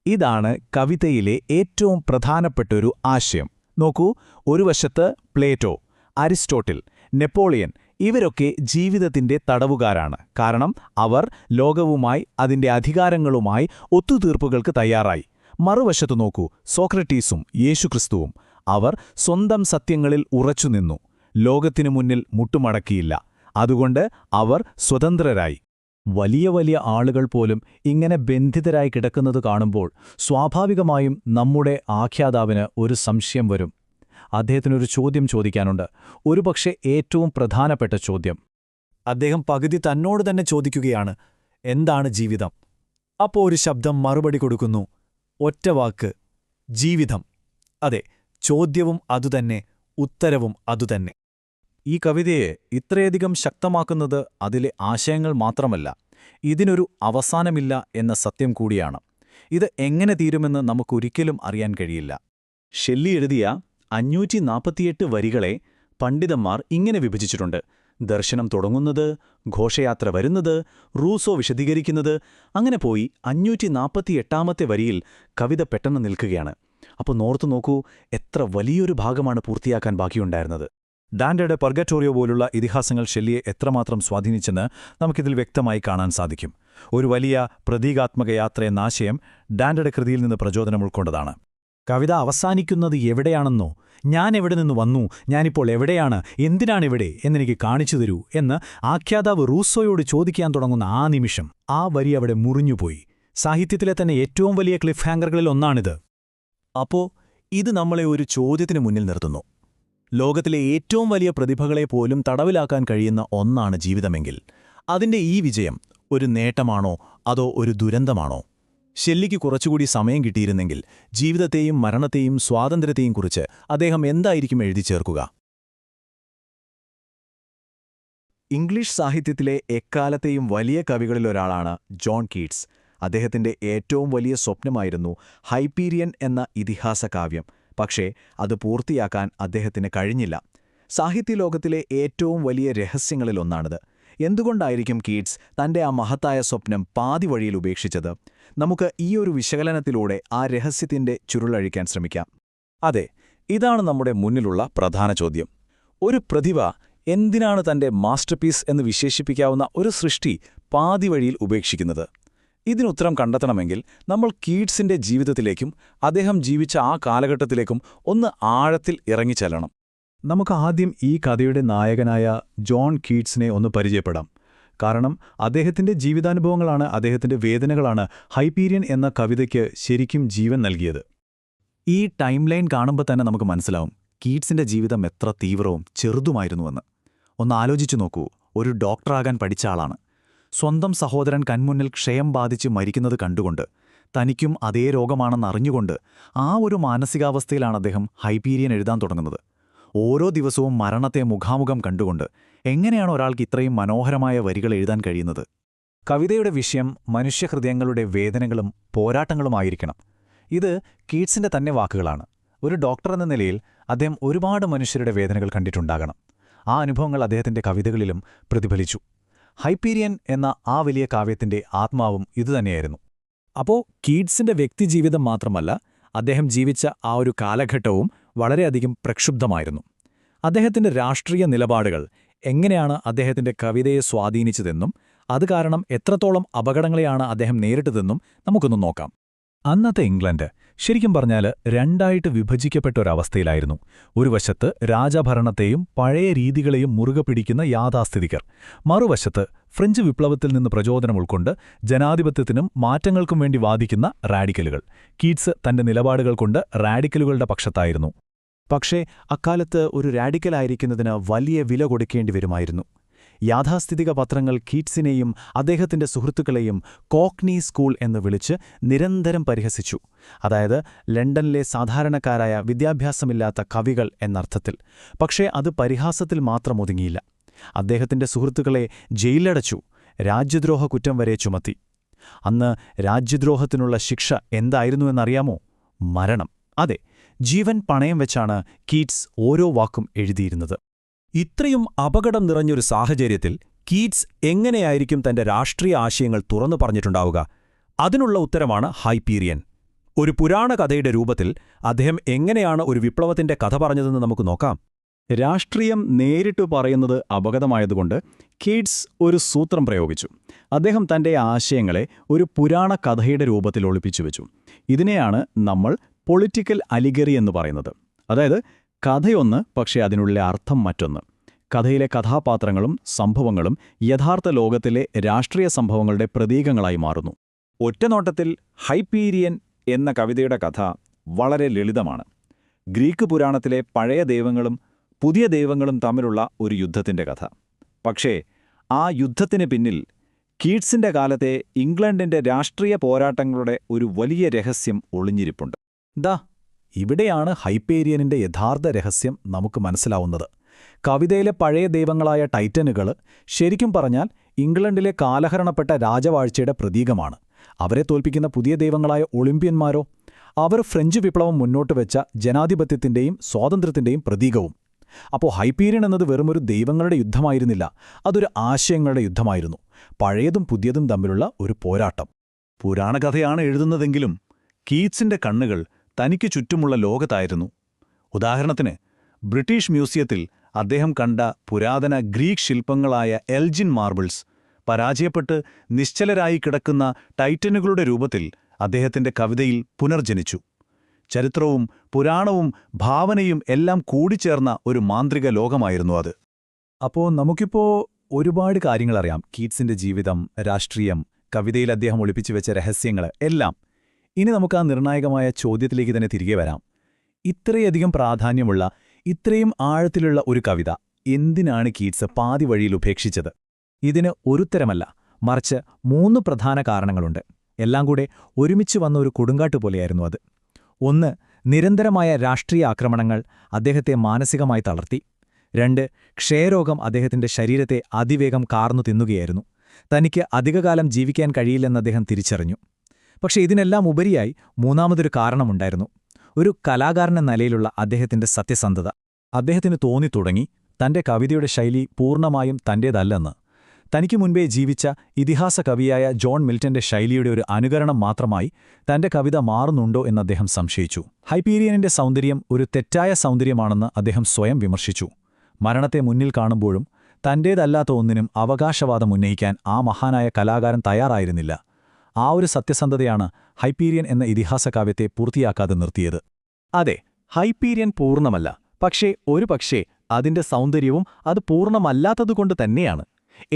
ഇതാണ് കവിതയിലെ ഏറ്റവും പ്രധാനപ്പെട്ടൊരു ആശയം. നോക്കൂ, ഒരു വശത്ത് പ്ലേറ്റോ, അരിസ്റ്റോട്ടിൽ, നെപ്പോളിയൻ ഇവരൊക്കെ ജീവിതത്തിന്റെ തടവുകാരാണ്. കാരണം അവർ ലോകവുമായി അതിന്റെ അധികാരങ്ങളുമായി ഒത്തുതീർപ്പുകൾക്ക് തയ്യാറായി. മറുവശത്തു നോക്കൂ, സോക്രട്ടീസും യേശുക്രിസ്തുവും. അവർ സ്വന്തം സത്യങ്ങളിൽ ഉറച്ചുനിന്നു, ലോകത്തിനു മുന്നിൽ മുട്ടുമടക്കിയില്ല. അതുകൊണ്ട് അവർ സ്വതന്ത്രരായി. വലിയ വലിയ ആളുകൾ പോലും ഇങ്ങനെ ബന്ധിതരായി കിടക്കുന്നത് കാണുമ്പോൾ സ്വാഭാവികമായും നമ്മുടെ ആഖ്യാതാവിന് ഒരു സംശയം വരും. അദ്ദേഹത്തിനൊരു ചോദ്യം ചോദിക്കാനുണ്ട്, ഒരുപക്ഷെ ഏറ്റവും പ്രധാനപ്പെട്ട ചോദ്യം. അദ്ദേഹം പകുതി തന്നോട് തന്നെ ചോദിക്കുകയാണ്, എന്താണ് ജീവിതം? അപ്പോൾ ഒരു ശബ്ദം മറുപടി കൊടുക്കുന്നു, ഒറ്റ വാക്ക്, ജീവിതം. അതെ, ചോദ്യവും അതുതന്നെ, ഉത്തരവും അതുതന്നെ. ഈ കവിതയെ ഇത്രയധികം ശക്തമാക്കുന്നത് അതിലെ ആശയങ്ങൾ മാത്രമല്ല, ഇതിനൊരു അവസാനമില്ല എന്ന സത്യം കൂടിയാണ്. ഇത് എങ്ങനെ തീരുമെന്ന് നമുക്കൊരിക്കലും അറിയാൻ കഴിയില്ല. ഷെല്ലി എഴുതിയ 548 വരികളെ പണ്ഡിതന്മാർ ഇങ്ങനെ വിഭജിച്ചിട്ടുണ്ട്: ദർശനം തുടങ്ങുന്നത്, ഘോഷയാത്ര വരുന്നത്, റൂസോ വിശദീകരിക്കുന്നത്, അങ്ങനെ പോയി 548ാമത്തെ വരിയിൽ കവിത പെട്ടെന്ന് നിൽക്കുകയാണ്. അപ്പോൾ നോർത്തു നോക്കൂ, എത്ര വലിയൊരു ഭാഗമാണ് പൂർത്തിയാക്കാൻ ബാക്കിയുണ്ടായിരുന്നത്. ഡാന്റെയുടെ പർഗറ്റോറിയോ പോലുള്ള ഇതിഹാസങ്ങൾ ഷെല്ലിയെ എത്രമാത്രം സ്വാധീനിച്ചെന്ന് നമുക്കിതിൽ വ്യക്തമായി കാണാൻ സാധിക്കും. ഒരു വലിയ പ്രതീകാത്മക യാത്രയെന്ന ആശയം ഡാന്റെയുടെ കൃതിയിൽ നിന്ന് പ്രചോദനം ഉൾക്കൊണ്ടതാണ്. കവിത അവസാനിക്കുന്നത് എവിടെയാണെന്നോ, ഞാൻ എവിടെ നിന്ന് വന്നു, ഞാനിപ്പോൾ എവിടെയാണ്, എന്തിനാണിവിടെ എന്നെനിക്ക് കാണിച്ചു തരൂ എന്ന് ആഖ്യാതാവ് റൂസോയോട് ചോദിക്കാൻ തുടങ്ങുന്ന ആ നിമിഷം ആ വരി അവിടെ മുറിഞ്ഞുപോയി. സാഹിത്യത്തിലെ തന്നെ ഏറ്റവും വലിയ ക്ലിഫ് ഹാങ്കറുകളിൽ ഒന്നാണിത്. അപ്പോ ഇത് നമ്മളെ ഒരു ചോദ്യത്തിന് മുന്നിൽ നിർത്തുന്നു. ലോകത്തിലെ ഏറ്റവും വലിയ പ്രതിഭകളെ പോലും തടവിലാക്കാൻ കഴിയുന്ന ഒന്നാണ് ജീവിതമെങ്കിൽ അതിന്റെ ഈ വിജയം ഒരു നേട്ടമാണോ അതോ ഒരു ദുരന്തമാണോ? ഷെല്ലിക്ക് കുറച്ചുകൂടി സമയം കിട്ടിയിരുന്നെങ്കിൽ ജീവിതത്തെയും മരണത്തെയും സ്വാതന്ത്ര്യത്തെയും കുറിച്ച് അദ്ദേഹം എന്തായിരിക്കും എഴുതി ചേർക്കുക? ഇംഗ്ലീഷ് സാഹിത്യത്തിലെ എക്കാലത്തെയും വലിയ കവികളിലൊരാളാണ് ജോൺ കീറ്റ്സ്. അദ്ദേഹത്തിന്റെ ഏറ്റവും വലിയ സ്വപ്നമായിരുന്നു ഹൈപ്പീരിയൻ എന്ന ഇതിഹാസകാവ്യം. പക്ഷേ അത് പൂർത്തിയാക്കാൻ അദ്ദേഹത്തിന് കഴിഞ്ഞില്ല. സാഹിത്യലോകത്തിലെ ഏറ്റവും വലിയ രഹസ്യങ്ങളിലൊന്നാണിത്. എന്തുകൊണ്ടായിരിക്കും കീറ്റ്സ് തന്റെ ആ മഹത്തായ സ്വപ്നം പാതി വഴിയിൽ ഉപേക്ഷിച്ചത്? നമുക്ക് ഈയൊരു വിശകലനത്തിലൂടെ ആ രഹസ്യത്തിന്റെ ചുരുളഴിക്കാൻ ശ്രമിക്കാം. അതെ, ഇതാണ് നമ്മുടെ മുന്നിലുള്ള പ്രധാന ചോദ്യം. ഒരു പ്രതിഭ എന്തിനാണ് തന്റെ മാസ്റ്റർപീസ് എന്ന് വിശേഷിപ്പിക്കാവുന്ന ഒരു സൃഷ്ടി പാതി വഴിയിൽ ഉപേക്ഷിക്കുന്നത്? ഇതിനുത്തരം കണ്ടെത്തണമെങ്കിൽ നമ്മൾ കീറ്റ്സിന്റെ ജീവിതത്തിലേക്കും അദ്ദേഹം ജീവിച്ച ആ കാലഘട്ടത്തിലേക്കും ഒന്ന് ആഴത്തിൽ ഇറങ്ങിച്ചെല്ലണം. നമുക്ക് ആദ്യം ഈ കഥയുടെ നായകനായ ജോൺ കീറ്റ്സിനെ ഒന്ന് പരിചയപ്പെടാം. കാരണം അദ്ദേഹത്തിന്റെ ജീവിതാനുഭവങ്ങളാണ്, അദ്ദേഹത്തിന്റെ വേദനകളാണ് ഹൈപ്പീരിയൻ എന്ന കവിതയ്ക്ക് ശരിക്കും ജീവൻ നൽകിയത്. ഈ ടൈം ലൈൻ കാണുമ്പോൾ തന്നെ നമുക്ക് മനസ്സിലാവും കീറ്റ്സിന്റെ ജീവിതം എത്ര തീവ്രവും ചെറുതുമായിരുന്നുവെന്ന്. ഒന്ന് ആലോചിച്ചു നോക്കൂ, ഒരു ഡോക്ടറാകാൻ പഠിച്ച ആളാണ്. സ്വന്തം സഹോദരൻ കൺമുന്നിൽ ക്ഷയം ബാധിച്ച് മരിക്കുന്നത് കണ്ടുകൊണ്ട്, തനിക്കും അതേ രോഗമാണെന്നറിഞ്ഞുകൊണ്ട് ആ ഒരു മാനസികാവസ്ഥയിലാണ് അദ്ദേഹം ഹൈപ്പീരിയൻ എഴുതാൻ തുടങ്ങുന്നത്. ഓരോ ദിവസവും മരണത്തെ മുഖാമുഖം കണ്ടുകൊണ്ട് എങ്ങനെയാണ് ഒരാൾക്ക് ഇത്രയും മനോഹരമായ വരികൾ എഴുതാൻ കഴിയുന്നത്? കവിതയുടെ വിഷയം മനുഷ്യഹൃദയങ്ങളുടെ വേദനകളും പോരാട്ടങ്ങളുമായിരിക്കണം. ഇത് കീറ്റ്സിന്റെ തന്നെ വാക്കുകളാണ്. ഒരു ഡോക്ടർ എന്ന നിലയിൽ അദ്ദേഹം ഒരുപാട് മനുഷ്യരുടെ വേദനകൾ കണ്ടിട്ടുണ്ടാകണം. ആ അനുഭവങ്ങൾ അദ്ദേഹത്തിന്റെ കവിതകളിലും പ്രതിഫലിച്ചു. ഹൈപ്പീരിയൻ എന്ന ആ വലിയ കാവ്യത്തിന്റെ ആത്മാവും ഇതുതന്നെയായിരുന്നു. അപ്പോൾ കീറ്റ്സിന്റെ വ്യക്തിജീവിതം മാത്രമല്ല, അദ്ദേഹം ജീവിച്ച ആ ഒരു കാലഘട്ടവും വളരെയധികം പ്രക്ഷുബ്ധമായിരുന്നു. അദ്ദേഹത്തിന്റെ രാഷ്ട്രീയ നിലപാടുകൾ എങ്ങനെയാണ് അദ്ദേഹത്തിന്റെ കവിതയെ സ്വാധീനിച്ചതെന്നും അത് കാരണം എത്രത്തോളം അപകടങ്ങളെയാണ് അദ്ദേഹം നേരിട്ടതെന്നും നമുക്കൊന്ന് നോക്കാം. അന്നത്തെ ഇംഗ്ലണ്ട് ശരിക്കും പറഞ്ഞാൽ രണ്ടായിട്ട് വിഭജിക്കപ്പെട്ട ഒരവസ്ഥയിലായിരുന്നു. ഒരു വശത്ത് രാജഭരണത്തെയും പഴയ രീതികളെയും മുറുകെ പിടിക്കുന്ന യാഥാസ്ഥിതികർ, മറുവശത്ത് ഫ്രഞ്ച് വിപ്ലവത്തിൽ നിന്ന് പ്രചോദനം ഉൾക്കൊണ്ട് ജനാധിപത്യത്തിനും മാറ്റങ്ങൾക്കും വേണ്ടി വാദിക്കുന്ന റാഡിക്കലുകൾ. കീറ്റ്സ് തന്റെ നിലപാടുകൾ കൊണ്ട് റാഡിക്കലുകളുടെ പക്ഷത്തായിരുന്നു. പക്ഷേ അക്കാലത്ത് ഒരു റാഡിക്കലായിരിക്കുന്നതിന് വലിയ വില കൊടുക്കേണ്ടി വരുമായിരുന്നു. യാഥാസ്ഥിതിക പത്രങ്ങൾ കീറ്റ്സിനെയും അദ്ദേഹത്തിന്റെ സുഹൃത്തുക്കളെയും കോക്നി സ്കൂൾ എന്ന് വിളിച്ച് നിരന്തരം പരിഹസിച്ചു. അതായത് ലണ്ടനിലെ സാധാരണക്കാരായ വിദ്യാഭ്യാസമില്ലാത്ത കവികൾ എന്നർത്ഥത്തിൽ. പക്ഷേ അത് പരിഹാസത്തിൽ മാത്രം ഒതുങ്ങിയില്ല. അദ്ദേഹത്തിന്റെ സുഹൃത്തുക്കളെ ജയിലിലടച്ചു, രാജ്യദ്രോഹ കുറ്റം വരെ ചുമത്തി. അന്ന് രാജ്യദ്രോഹത്തിനുള്ള ശിക്ഷ എന്തായിരുന്നുവെന്നറിയാമോ? മരണം. അതെ, ജീവൻ പണയം വെച്ചാണ് കീറ്റ്സ് ഓരോ വാക്കും എഴുതിയിരുന്നത്. ഇത്രയും അപകടം നിറഞ്ഞൊരു സാഹചര്യത്തിൽ കീറ്റ്സ് എങ്ങനെയായിരിക്കും തന്റെ രാഷ്ട്രീയ ആശയങ്ങൾ തുറന്നു പറഞ്ഞിട്ടുണ്ടാവുക? അതിനുള്ള ഉത്തരമാണ് ഹൈപ്പീരിയൻ. ഒരു പുരാണ കഥയുടെ രൂപത്തിൽ അദ്ദേഹം എങ്ങനെയാണ് ഒരു വിപ്ലവത്തിന്റെ കഥ പറഞ്ഞതെന്ന് നമുക്ക് നോക്കാം. രാഷ്ട്രീയം നേരിട്ടു പറയുന്നത് അപകടമായതുകൊണ്ട് കീറ്റ്സ് ഒരു സൂത്രം പ്രയോഗിച്ചു. അദ്ദേഹം തന്റെ ആശയങ്ങളെ ഒരു പുരാണ കഥയുടെ രൂപത്തിൽ ഒളിപ്പിച്ചുവെച്ചു. ഇതിനെയാണ് നമ്മൾ പൊളിറ്റിക്കൽ അലിഗറി എന്ന് പറയുന്നത്. അതായത് കഥയൊന്ന്, പക്ഷേ അതിനുള്ളിലെ അർത്ഥം മറ്റൊന്ന്. കഥയിലെ കഥാപാത്രങ്ങളും സംഭവങ്ങളും യഥാർത്ഥ ലോകത്തിലെ രാഷ്ട്രീയ സംഭവങ്ങളുടെ പ്രതീകങ്ങളായി മാറുന്നു. ഒറ്റനോട്ടത്തിൽ ഹൈപ്പീരിയൻ എന്ന കവിതയുടെ കഥ വളരെ ലളിതമാണ്. ഗ്രീക്ക് പുരാണത്തിലെ പഴയ ദൈവങ്ങളും പുതിയ ദൈവങ്ങളും തമ്മിലുള്ള ഒരു യുദ്ധത്തിന്റെ കഥ. പക്ഷേ ആ യുദ്ധത്തിന് പിന്നിൽ കീറ്റ്സിന്റെ കാലത്തെ ഇംഗ്ലണ്ടിന്റെ രാഷ്ട്രീയ പോരാട്ടങ്ങളുടെ ഒരു വലിയ രഹസ്യം ഒളിഞ്ഞിരിപ്പുണ്ട്. ഇവിടെയാണ് ഹൈപ്പേരിയനിന്റെ യഥാർത്ഥ രഹസ്യം നമുക്ക് മനസ്സിലാവുന്നത്. കവിതയിലെ പഴയ ദൈവങ്ങളായ ടൈറ്റനുകൾ ശരിക്കും പറഞ്ഞാൽ ഇംഗ്ലണ്ടിലെ കാലഹരണപ്പെട്ട രാജവാഴ്ചയുടെ പ്രതീകമാണ്. അവരെ തോൽപ്പിക്കുന്ന പുതിയ ദൈവങ്ങളായ ഒളിമ്പ്യന്മാരോ, അവർ ഫ്രഞ്ച് വിപ്ലവം മുന്നോട്ട് വെച്ച ജനാധിപത്യത്തിന്റെയും സ്വാതന്ത്ര്യത്തിന്റെയും പ്രതീകവും. അപ്പോൾ ഹൈപ്പീരിയൻ എന്നത് വെറുമൊരു ദൈവങ്ങളുടെ യുദ്ധമായിരുന്നില്ല, അതൊരു ആശയങ്ങളുടെ യുദ്ധമായിരുന്നു. പഴയതും പുതിയതും തമ്മിലുള്ള ഒരു പോരാട്ടം. പുരാണകഥയാണ് എഴുതുന്നതെങ്കിലും കീറ്റ്സിന്റെ കണ്ണുകൾ തനിക്ക് ചുറ്റുമുള്ള ലോകത്തായിരുന്നു. ഉദാഹരണത്തിന്, ബ്രിട്ടീഷ് മ്യൂസിയത്തിൽ അദ്ദേഹം കണ്ട പുരാതന ഗ്രീക്ക് ശില്പങ്ങളായ എൽജിൻ മാർബിൾസ് പരാജയപ്പെട്ട് നിശ്ചലരായി കിടക്കുന്ന ടൈറ്റനുകളുടെ രൂപത്തിൽ അദ്ദേഹത്തിന്റെ കവിതയിൽ പുനർജനിച്ചു. ചരിത്രവും പുരാണവും ഭാവനയും എല്ലാം കൂടിച്ചേർന്ന ഒരു മാന്ത്രിക ലോകമായിരുന്നു അത്. അപ്പോൾ നമുക്കിപ്പോൾ ഒരുപാട് കാര്യങ്ങളറിയാം. കീറ്റ്സിന്റെ ജീവിതം, രാഷ്ട്രീയം, കവിതയിൽ അദ്ദേഹം ഒളിപ്പിച്ചു വെച്ച രഹസ്യങ്ങൾ എല്ലാം. ഇനി നമുക്ക് ആ നിർണായകമായ ചോദ്യത്തിലേക്ക് തന്നെ തിരികെ വരാം. ഇത്രയധികം പ്രാധാന്യമുള്ള, ഇത്രയും ആഴത്തിലുള്ള ഒരു കവിത എന്തിനാണ് കീറ്റ്സ് പാതി വഴിയിൽ ഉപേക്ഷിച്ചത്? ഇതിന് ഒരുത്തരമല്ല, മറിച്ച് 3 പ്രധാന കാരണങ്ങളുണ്ട്. എല്ലാം കൂടെ ഒരുമിച്ച് വന്ന ഒരു കൊടുങ്കാട്ട് പോലെയായിരുന്നു അത്. 1. നിരന്തരമായ രാഷ്ട്രീയ ആക്രമണങ്ങൾ അദ്ദേഹത്തെ മാനസികമായി തളർത്തി. 2. ക്ഷയരോഗം അദ്ദേഹത്തിന്റെ ശരീരത്തെ അതിവേഗം കാർന്നു തിന്നുകയായിരുന്നു. തനിക്ക് അധികകാലം ജീവിക്കാൻ കഴിയില്ലെന്ന് അദ്ദേഹം തിരിച്ചറിഞ്ഞു. പക്ഷേ ഇതിനെല്ലാം ഉപരിയായി മൂന്നാമതൊരു കാരണമുണ്ടായിരുന്നു. ഒരു കലാകാരനെന്ന നിലയിലുള്ള അദ്ദേഹത്തിന്റെ സത്യസന്ധത. അദ്ദേഹത്തിന് തോന്നിത്തുടങ്ങി തന്റെ കവിതയുടെ ശൈലി പൂർണ്ണമായും തന്റേതല്ലെന്ന്. തനിക്ക് മുൻപേ ജീവിച്ച ഇതിഹാസ കവിയായ ജോൺ മിൽട്ടന്റെ ശൈലിയുടെ ഒരു അനുകരണം മാത്രമായി തന്റെ കവിത മാറുന്നുണ്ടോ എന്ന് അദ്ദേഹം സംശയിച്ചു. ഹൈപ്പീരിയനിന്റെ സൗന്ദര്യം ഒരു തെറ്റായ സൗന്ദര്യമാണെന്ന് അദ്ദേഹം സ്വയം വിമർശിച്ചു. മരണത്തെ മുന്നിൽ കാണുമ്പോഴും തന്റേതല്ലാത്ത ഒന്നിനും അവകാശവാദം ഉന്നയിക്കാൻ ആ മഹാനായ കലാകാരൻ തയ്യാറായിരുന്നില്ല. ആ ഒരു സത്യസന്ധതയാണ് ഹൈപ്പീരിയൻ എന്ന ഇതിഹാസ കാവ്യത്തെ പൂർത്തിയാക്കാതെ നിർത്തിയത്. അതെ, ഹൈപ്പീരിയൻ പൂർണ്ണമല്ല, പക്ഷേ അതിന്റെ സൗന്ദര്യവും അത് പൂർണ്ണമല്ലാത്തതുകൊണ്ട് തന്നെയാണ്.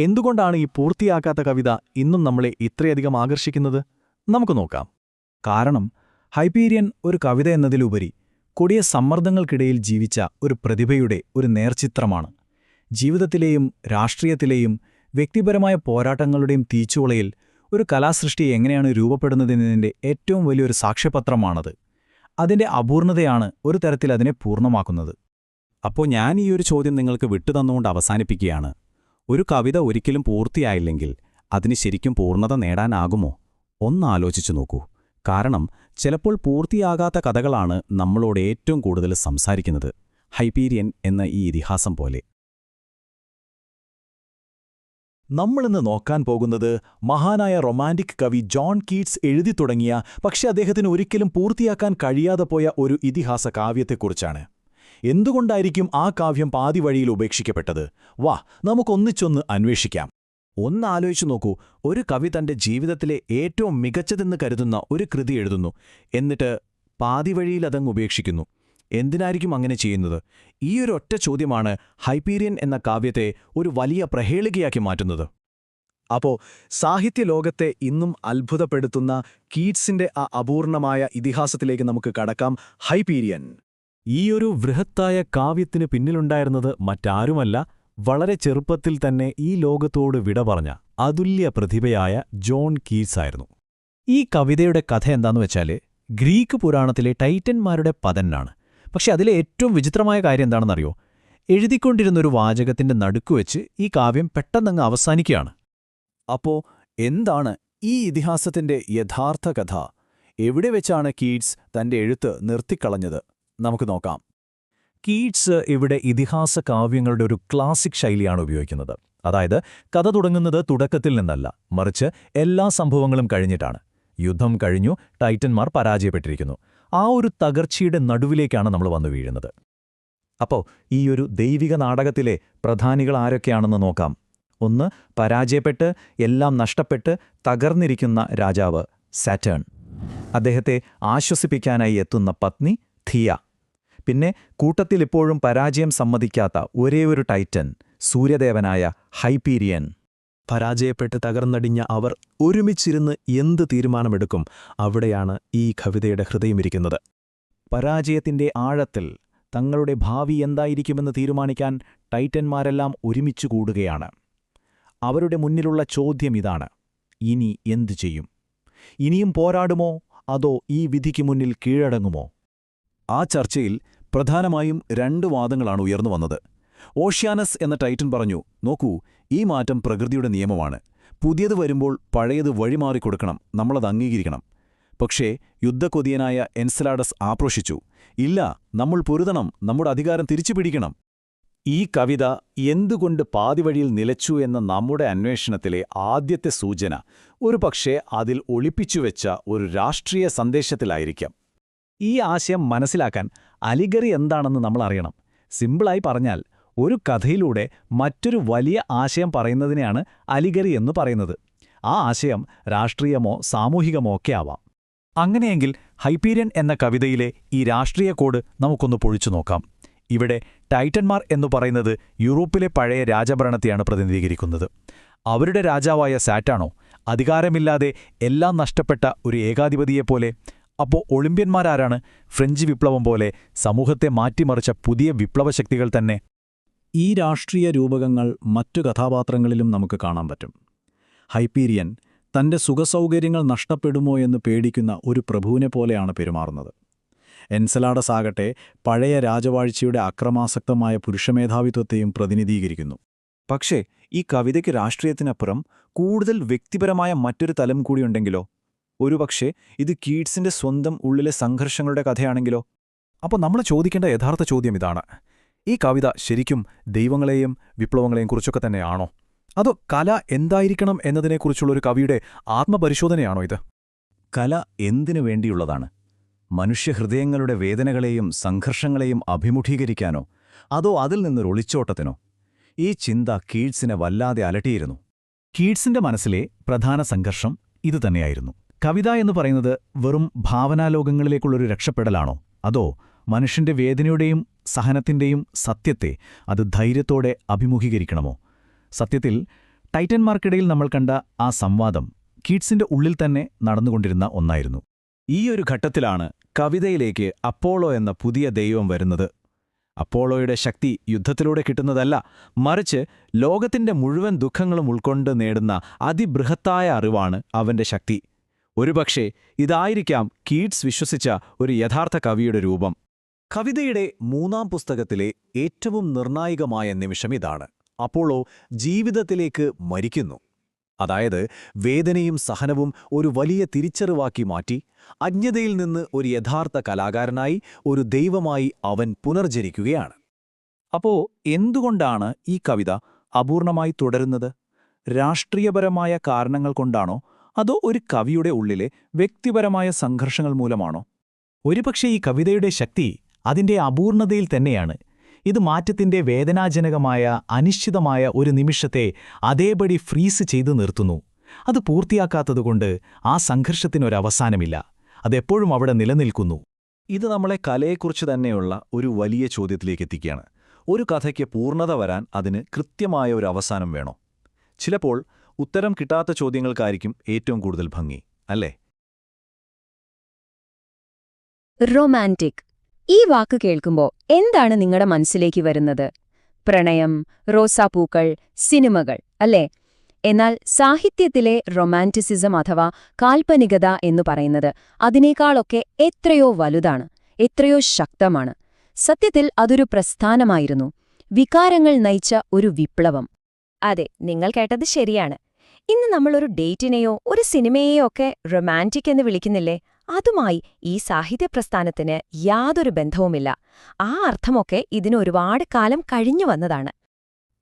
എന്തുകൊണ്ടാണ് ഈ പൂർത്തിയാക്കാത്ത കവിത ഇന്നും നമ്മളെ ഇത്രയധികം ആകർഷിക്കുന്നത്? നമുക്ക് നോക്കാം. കാരണം ഹൈപ്പീരിയൻ ഒരു കവിത എന്നതിലുപരി കൊടിയ സമ്മർദ്ദങ്ങൾക്കിടയിൽ ജീവിച്ച ഒരു പ്രതിഭയുടെ ഒരു നേർചിത്രമാണ്. ജീവിതത്തിലെയും രാഷ്ട്രീയത്തിലെയും വ്യക്തിപരമായ പോരാട്ടങ്ങളുടെയും തീച്ചുളയിൽ ഒരു കലാസൃഷ്ടി എങ്ങനെയാണ് രൂപപ്പെടുന്നതെന്നതിൻ്റെ ഏറ്റവും വലിയൊരു സാക്ഷ്യപത്രമാണത്. അതിന്റെ അപൂർണതയാണ് ഒരു തരത്തിൽ അതിനെ പൂർണ്ണമാക്കുന്നത്. അപ്പോൾ ഞാൻ ഈ ഒരു ചോദ്യം നിങ്ങൾക്ക് വിട്ടുതന്നുകൊണ്ട് അവസാനിപ്പിക്കുകയാണ്. ഒരു കവിത ഒരിക്കലും പൂർത്തിയായില്ലെങ്കിൽ അതിന് ശരിക്കും പൂർണ്ണത നേടാനാകുമോ? ഒന്നാലോചിച്ചു നോക്കൂ. കാരണം ചിലപ്പോൾ പൂർത്തിയാകാത്ത കഥകളാണ് നമ്മളോട് ഏറ്റവും കൂടുതൽ സംസാരിക്കുന്നത്. ഹൈപ്പീരിയൻ എന്ന ഈ ഇതിഹാസം പോലെ. നമ്മളിന്ന് നോക്കാൻ പോകുന്നത് മഹാനായ റൊമാന്റിക് കവി ജോൺ കീറ്റ്സ് എഴുതി തുടങ്ങിയ, പക്ഷെ അദ്ദേഹത്തിന് ഒരിക്കലും പൂർത്തിയാക്കാൻ കഴിയാതെ പോയ ഒരു ഇതിഹാസ കാവ്യത്തെക്കുറിച്ചാണ്. എന്തുകൊണ്ടായിരിക്കും ആ കാവ്യം പാതി വഴിയിൽ ഉപേക്ഷിക്കപ്പെട്ടത്? വാ, നമുക്കൊന്നിച്ചൊന്ന് അന്വേഷിക്കാം. ഒന്നാലോചിച്ചു നോക്കൂ. ഒരു കവി തന്റെ ജീവിതത്തിലെ ഏറ്റവും മികച്ചതെന്ന് കരുതുന്ന ഒരു കൃതി എഴുതുന്നു, എന്നിട്ട് പാതി വഴിയിൽ അതങ്ങ് ഉപേക്ഷിക്കുന്നു. എന്തിനായിരിക്കും അങ്ങനെ ചെയ്യുന്നത്? ഈയൊരൊറ്റ ചോദ്യമാണ് ഹൈപ്പീരിയൻ എന്ന കാവ്യത്തെ ഒരു വലിയ പ്രഹേളികയാക്കി മാറ്റുന്നത്. അപ്പോൾ സാഹിത്യലോകത്തെ ഇന്നും അത്ഭുതപ്പെടുത്തുന്ന കീറ്റ്സിന്റെ ആ അപൂർണമായ ഇതിഹാസത്തിലേക്ക് നമുക്ക് കടക്കാം. ഹൈപ്പീരിയൻ. ഈയൊരു ബൃഹത്തായ കാവ്യത്തിന് പിന്നിലുണ്ടായിരുന്നത് മറ്റാരുമല്ല, വളരെ ചെറുപ്പത്തിൽ തന്നെ ഈ ലോകത്തോട് വിട പറഞ്ഞ അതുല്യ പ്രതിഭയായ ജോൺ കീറ്റ്സ് ആയിരുന്നു. ഈ കവിതയുടെ കഥ എന്താണെന്ന് വെച്ചാൽ ഗ്രീക്ക് പുരാണത്തിലെ ടൈറ്റന്മാരുടെ പതനാണ്. പക്ഷെ അതിലെ ഏറ്റവും വിചിത്രമായ കാര്യം എന്താണെന്നറിയോ? എഴുതിക്കൊണ്ടിരുന്നൊരു വാചകത്തിന്റെ നടുക്കുവെച്ച് ഈ കാവ്യം പെട്ടെന്നങ്ങ് അവസാനിക്കുകയാണ്. അപ്പോ എന്താണ് ഈ ഇതിഹാസത്തിന്റെ യഥാർത്ഥ കഥ? എവിടെ വെച്ചാണ് കീറ്റ്സ് തന്റെ എഴുത്ത് നിർത്തിക്കളഞ്ഞത്? നമുക്ക് നോക്കാം. കീറ്റ്സ് ഇവിടെ ഇതിഹാസ കാവ്യങ്ങളുടെ ഒരു ക്ലാസിക് ശൈലിയാണ് ഉപയോഗിക്കുന്നത്. അതായത് കഥ തുടങ്ങുന്നത് തുടക്കത്തിൽ നിന്നല്ല, മറിച്ച് എല്ലാ സംഭവങ്ങളും കഴിഞ്ഞിട്ടാണ്. യുദ്ധം കഴിഞ്ഞു, ടൈറ്റന്മാർ പരാജയപ്പെട്ടിരിക്കുന്നു. ആ ഒരു തകർച്ചയുടെ നടുവിലേക്കാണ് നമ്മൾ വന്നു വീഴുന്നത്. അപ്പോൾ ഈ ഒരു ദൈവിക നാടകത്തിലെ പ്രധാനികൾ ആരൊക്കെയാണെന്ന് നോക്കാം. 1. പരാജയപ്പെട്ട് എല്ലാം നഷ്ടപ്പെട്ട് തകർന്നിരിക്കുന്ന രാജാവ് സാറ്റേൺ. അദ്ദേഹത്തെ ആശ്വസിപ്പിക്കാനായി എത്തുന്ന പത്നി തിയ. പിന്നെ കൂട്ടത്തിൽ ഇപ്പോഴും പരാജയം സമ്മതിക്കാത്ത ഒരേയൊരു ടൈറ്റൻ, സൂര്യദേവനായ ഹൈപ്പീരിയൻ. പരാജയപ്പെട്ട് തകർന്നടിഞ്ഞ അവർ ഒരുമിച്ചിരുന്ന് എന്ത് തീരുമാനമെടുക്കും? അവിടെയാണ് ഈ കവിതയുടെ ഹൃദയമിരിക്കുന്നത്. പരാജയത്തിന്റെ ആഴത്തിൽ തങ്ങളുടെ ഭാവി എന്തായിരിക്കുമെന്ന് തീരുമാനിക്കാൻ ടൈറ്റന്മാരെല്ലാം ഒരുമിച്ചു കൂടുകയാണ്. അവരുടെ മുന്നിലുള്ള ചോദ്യം ഇതാണ്: ഇനി എന്തു ചെയ്യും? ഇനിയും പോരാടുമോ, അതോ ഈ വിധിക്ക് മുന്നിൽ കീഴടങ്ങുമോ? ആ ചർച്ചയിൽ പ്രധാനമായും 2 വാദങ്ങളാണ് ഉയർന്നുവന്നത്. ഓഷ്യാനസ് എന്ന ടൈറ്റൻ പറഞ്ഞു, നോക്കൂ, ഈ മാറ്റം പ്രകൃതിയുടെ നിയമമാണ്. പുതിയത് വരുമ്പോൾ പഴയത് വഴിമാറിക്കൊടുക്കണം, നമ്മളത് അംഗീകരിക്കണം. പക്ഷേ യുദ്ധക്കൊതിയനായ എൻസലാഡസ് ആക്രോശിച്ചു, ഇല്ല, നമ്മൾ പൊരുതണം, നമ്മുടെ അധികാരം തിരിച്ചുപിടിക്കണം. ഈ കവിത എന്തുകൊണ്ട് പാതിവഴിയിൽ നിലച്ചു എന്ന നമ്മുടെ അന്വേഷണത്തിലെ ആദ്യത്തെ സൂചന ഒരുപക്ഷേ അതിൽ ഒളിപ്പിച്ചുവെച്ച ഒരു രാഷ്ട്രീയ സന്ദേശത്തിലായിരിക്കാം. ഈ ആശയം മനസ്സിലാക്കാൻ അലിഗറി എന്താണെന്ന് നമ്മൾ അറിയണം. സിമ്പിളായി പറഞ്ഞാൽ, ഒരു കഥയിലൂടെ മറ്റൊരു വലിയ ആശയം പറയുന്നതിനെയാണ് അലിഗറി എന്ന് പറയുന്നത്. ആ ആശയം രാഷ്ട്രീയമോ സാമൂഹികമോ ഒക്കെ ആവാം. അങ്ങനെയെങ്കിൽ ഹൈപ്പീരിയൻ എന്ന കവിതയിലെ ഈ രാഷ്ട്രീയ കോഡ് നമുക്കൊന്ന് പൊഴിച്ചു നോക്കാം. ഇവിടെ ടൈറ്റന്മാർ എന്നു പറയുന്നത് യൂറോപ്പിലെ പഴയ രാജഭരണത്തെയാണ് പ്രതിനിധീകരിക്കുന്നത്. അവരുടെ രാജാവായ സാറ്റാണോ അധികാരമില്ലാതെ എല്ലാം നഷ്ടപ്പെട്ട ഒരു ഏകാധിപതിയെപ്പോലെ? അപ്പോൾ ഒളിമ്പ്യന്മാരാരാണ്? ഫ്രഞ്ച് വിപ്ലവം പോലെ സമൂഹത്തെ മാറ്റിമറിച്ച പുതിയ വിപ്ലവശക്തികൾ തന്നെ. ഈ രാഷ്ട്രീയ രൂപകങ്ങൾ മറ്റു കഥാപാത്രങ്ങളിലും നമുക്ക് കാണാൻ പറ്റും. ഹൈപ്പീരിയൻ തന്റെ സുഖസൗകര്യങ്ങൾ നഷ്ടപ്പെടുമോ എന്ന് പേടിക്കുന്ന ഒരു പ്രഭുവിനെപ്പോലെയാണ് പെരുമാറുന്നത്. എൻസലാഡസ് ആകട്ടെ പഴയ രാജവാഴ്ചയുടെ അക്രമാസക്തമായ പുരുഷമേധാവിത്വത്തെയും പ്രതിനിധീകരിക്കുന്നു. പക്ഷേ ഈ കവിതയ്ക്ക് രാഷ്ട്രീയത്തിനപ്പുറം കൂടുതൽ വ്യക്തിപരമായ മറ്റൊരു തലം കൂടിയുണ്ടെങ്കിലോ? ഒരുപക്ഷേ ഇത് കീറ്റ്സിന്റെ സ്വന്തം ഉള്ളിലെ സംഘർഷങ്ങളുടെ കഥയാണെങ്കിലോ? അപ്പോൾ നമ്മൾ ചോദിക്കേണ്ട യഥാർത്ഥ ചോദ്യം ഇതാണ്: ഈ കവിത ശരിക്കും ദൈവങ്ങളെയും വിപ്ലവങ്ങളെയും കുറിച്ചൊക്കെ തന്നെയാണോ? അതോ കല എന്തായിരിക്കണം എന്നതിനെക്കുറിച്ചുള്ളൊരു കവിയുടെ ആത്മപരിശോധനയാണോ ഇത്? കല എന്തിനു വേണ്ടിയുള്ളതാണ്? മനുഷ്യഹൃദയങ്ങളുടെ വേദനകളെയും സംഘർഷങ്ങളെയും അഭിമുഖീകരിക്കാനോ, അതോ അതിൽ നിന്നൊരു ഒളിച്ചോട്ടത്തിനോ? ഈ ചിന്ത കീറ്റ്സിനെ വല്ലാതെ അലട്ടിയിരുന്നു. കീറ്റ്സിന്റെ മനസ്സിലെ പ്രധാന സംഘർഷം ഇതുതന്നെയായിരുന്നു. കവിത എന്ന് പറയുന്നത് വെറും ഭാവനാലോകങ്ങളിലേക്കുള്ളൊരു രക്ഷപ്പെടലാണോ, അതോ മനുഷ്യന്റെ വേദനയുടെയും സഹനത്തിന്റെയും സത്യത്തെ അത് ധൈര്യത്തോടെ അഭിമുഖീകരിക്കണമോ? സത്യത്തിൽ ടൈറ്റന്മാർക്കിടയിൽ നമ്മൾ കണ്ട ആ സംവാദം കീറ്റ്സിന്റെ ഉള്ളിൽ തന്നെ നടന്നുകൊണ്ടിരുന്ന ഒന്നായിരുന്നു. ഈയൊരു ഘട്ടത്തിലാണ് കവിതയിലേക്ക് അപ്പോളോ എന്ന പുതിയ ദൈവം വരുന്നത്. അപ്പോളോയുടെ ശക്തി യുദ്ധത്തിലൂടെ കിട്ടുന്നതല്ല, മറിച്ച് ലോകത്തിന്റെ മുഴുവൻ ദുഃഖങ്ങളും ഉൾക്കൊണ്ട് നേടുന്ന അതിബൃഹത്തായ അറിവാണ് അവന്റെ ശക്തി. ഒരുപക്ഷേ ഇതായിരിക്കാം കീറ്റ്സ് വിശ്വസിച്ച ഒരു യഥാർത്ഥ കവിയുടെ രൂപം. കവിതയുടെ 3-ാം പുസ്തകത്തിലെ ഏറ്റവും നിർണായകമായ നിമിഷം ഇതാണ്: അപ്പോളോ ജീവിതത്തിലേക്ക് മരിക്കുന്നു. അതായത് വേദനയും സഹനവും ഒരു വലിയ തിരിച്ചറിവാക്കി മാറ്റി അജ്ഞതയിൽ നിന്ന് ഒരു യഥാർത്ഥ കലാകാരനായി, ഒരു ദൈവമായി അവൻ പുനർജനിക്കുകയാണ്. അപ്പോ എന്തുകൊണ്ടാണ് ഈ കവിത അപൂർണമായി തുടരുന്നത്? രാഷ്ട്രീയപരമായ കാരണങ്ങൾ കൊണ്ടാണോ, അതോ ഒരു കവിയുടെ ഉള്ളിലെ വ്യക്തിപരമായ സംഘർഷങ്ങൾ മൂലമാണോ? ഒരുപക്ഷേ ഈ കവിതയുടെ ശക്തി അതിന്റെ അപൂർണതയിൽ തന്നെയാണ്. ഇത് മാറ്റത്തിന്റെ വേദനാജനകമായ അനിശ്ചിതമായ ഒരു നിമിഷത്തെ അതേപടി ഫ്രീസ് ചെയ്തു നിർത്തുന്നു. അത് പൂർത്തിയാക്കാത്തതുകൊണ്ട് ആ സംഘർഷത്തിനൊരവസാനമില്ല, അതെപ്പോഴും അവിടെ നിലനിൽക്കുന്നു. ഇത് നമ്മളെ കലയെക്കുറിച്ച് തന്നെയുള്ള ഒരു വലിയ ചോദ്യത്തിലേക്ക് എത്തിക്കുകയാണ്. ഒരു കഥയ്ക്ക് പൂർണ്ണത വരാൻ അതിന് കൃത്യമായ ഒരു അവസാനം വേണോ? ചിലപ്പോൾ ഉത്തരം കിട്ടാത്ത ചോദ്യങ്ങൾക്കായിരിക്കും ഏറ്റവും കൂടുതൽ ഭംഗി, അല്ലേ? റൊമാൻറ്റിക്. ഈ വാക്ക് കേൾക്കുമ്പോൾ എന്താണ് നിങ്ങളുടെ മനസ്സിലേക്ക് വരുന്നത്? പ്രണയം, റോസാപ്പൂക്കൾ, സിനിമകൾ, അല്ലേ? എന്നാൽ സാഹിത്യത്തിലെ റൊമാൻറ്റിസിസം അഥവാ കാൽപ്പനികത എന്നു പറയുന്നത് അതിനേക്കാളൊക്കെ എത്രയോ വലുതാണ്, എത്രയോ ശക്തമാണ്. സത്യത്തിൽ അതൊരു പ്രസ്ഥാനമായിരുന്നു, വികാരങ്ങൾ നയിച്ച ഒരു വിപ്ലവം. അതെ, നിങ്ങൾ കേട്ടത് ശരിയാണ്. ഇന്ന് നമ്മളൊരു ഡേറ്റിനെയോ ഒരു സിനിമയെയോ ഒക്കെ റൊമാൻറ്റിക് എന്ന് വിളിക്കുന്നില്ലേ? അതുമായി ഈ സാഹിത്യപ്രസ്ഥാനത്തിന് യാതൊരു ബന്ധവുമില്ല. ആ അർത്ഥമൊക്കെ ഇതിന് ഒരുപാട് കാലം കഴിഞ്ഞു വന്നതാണ്.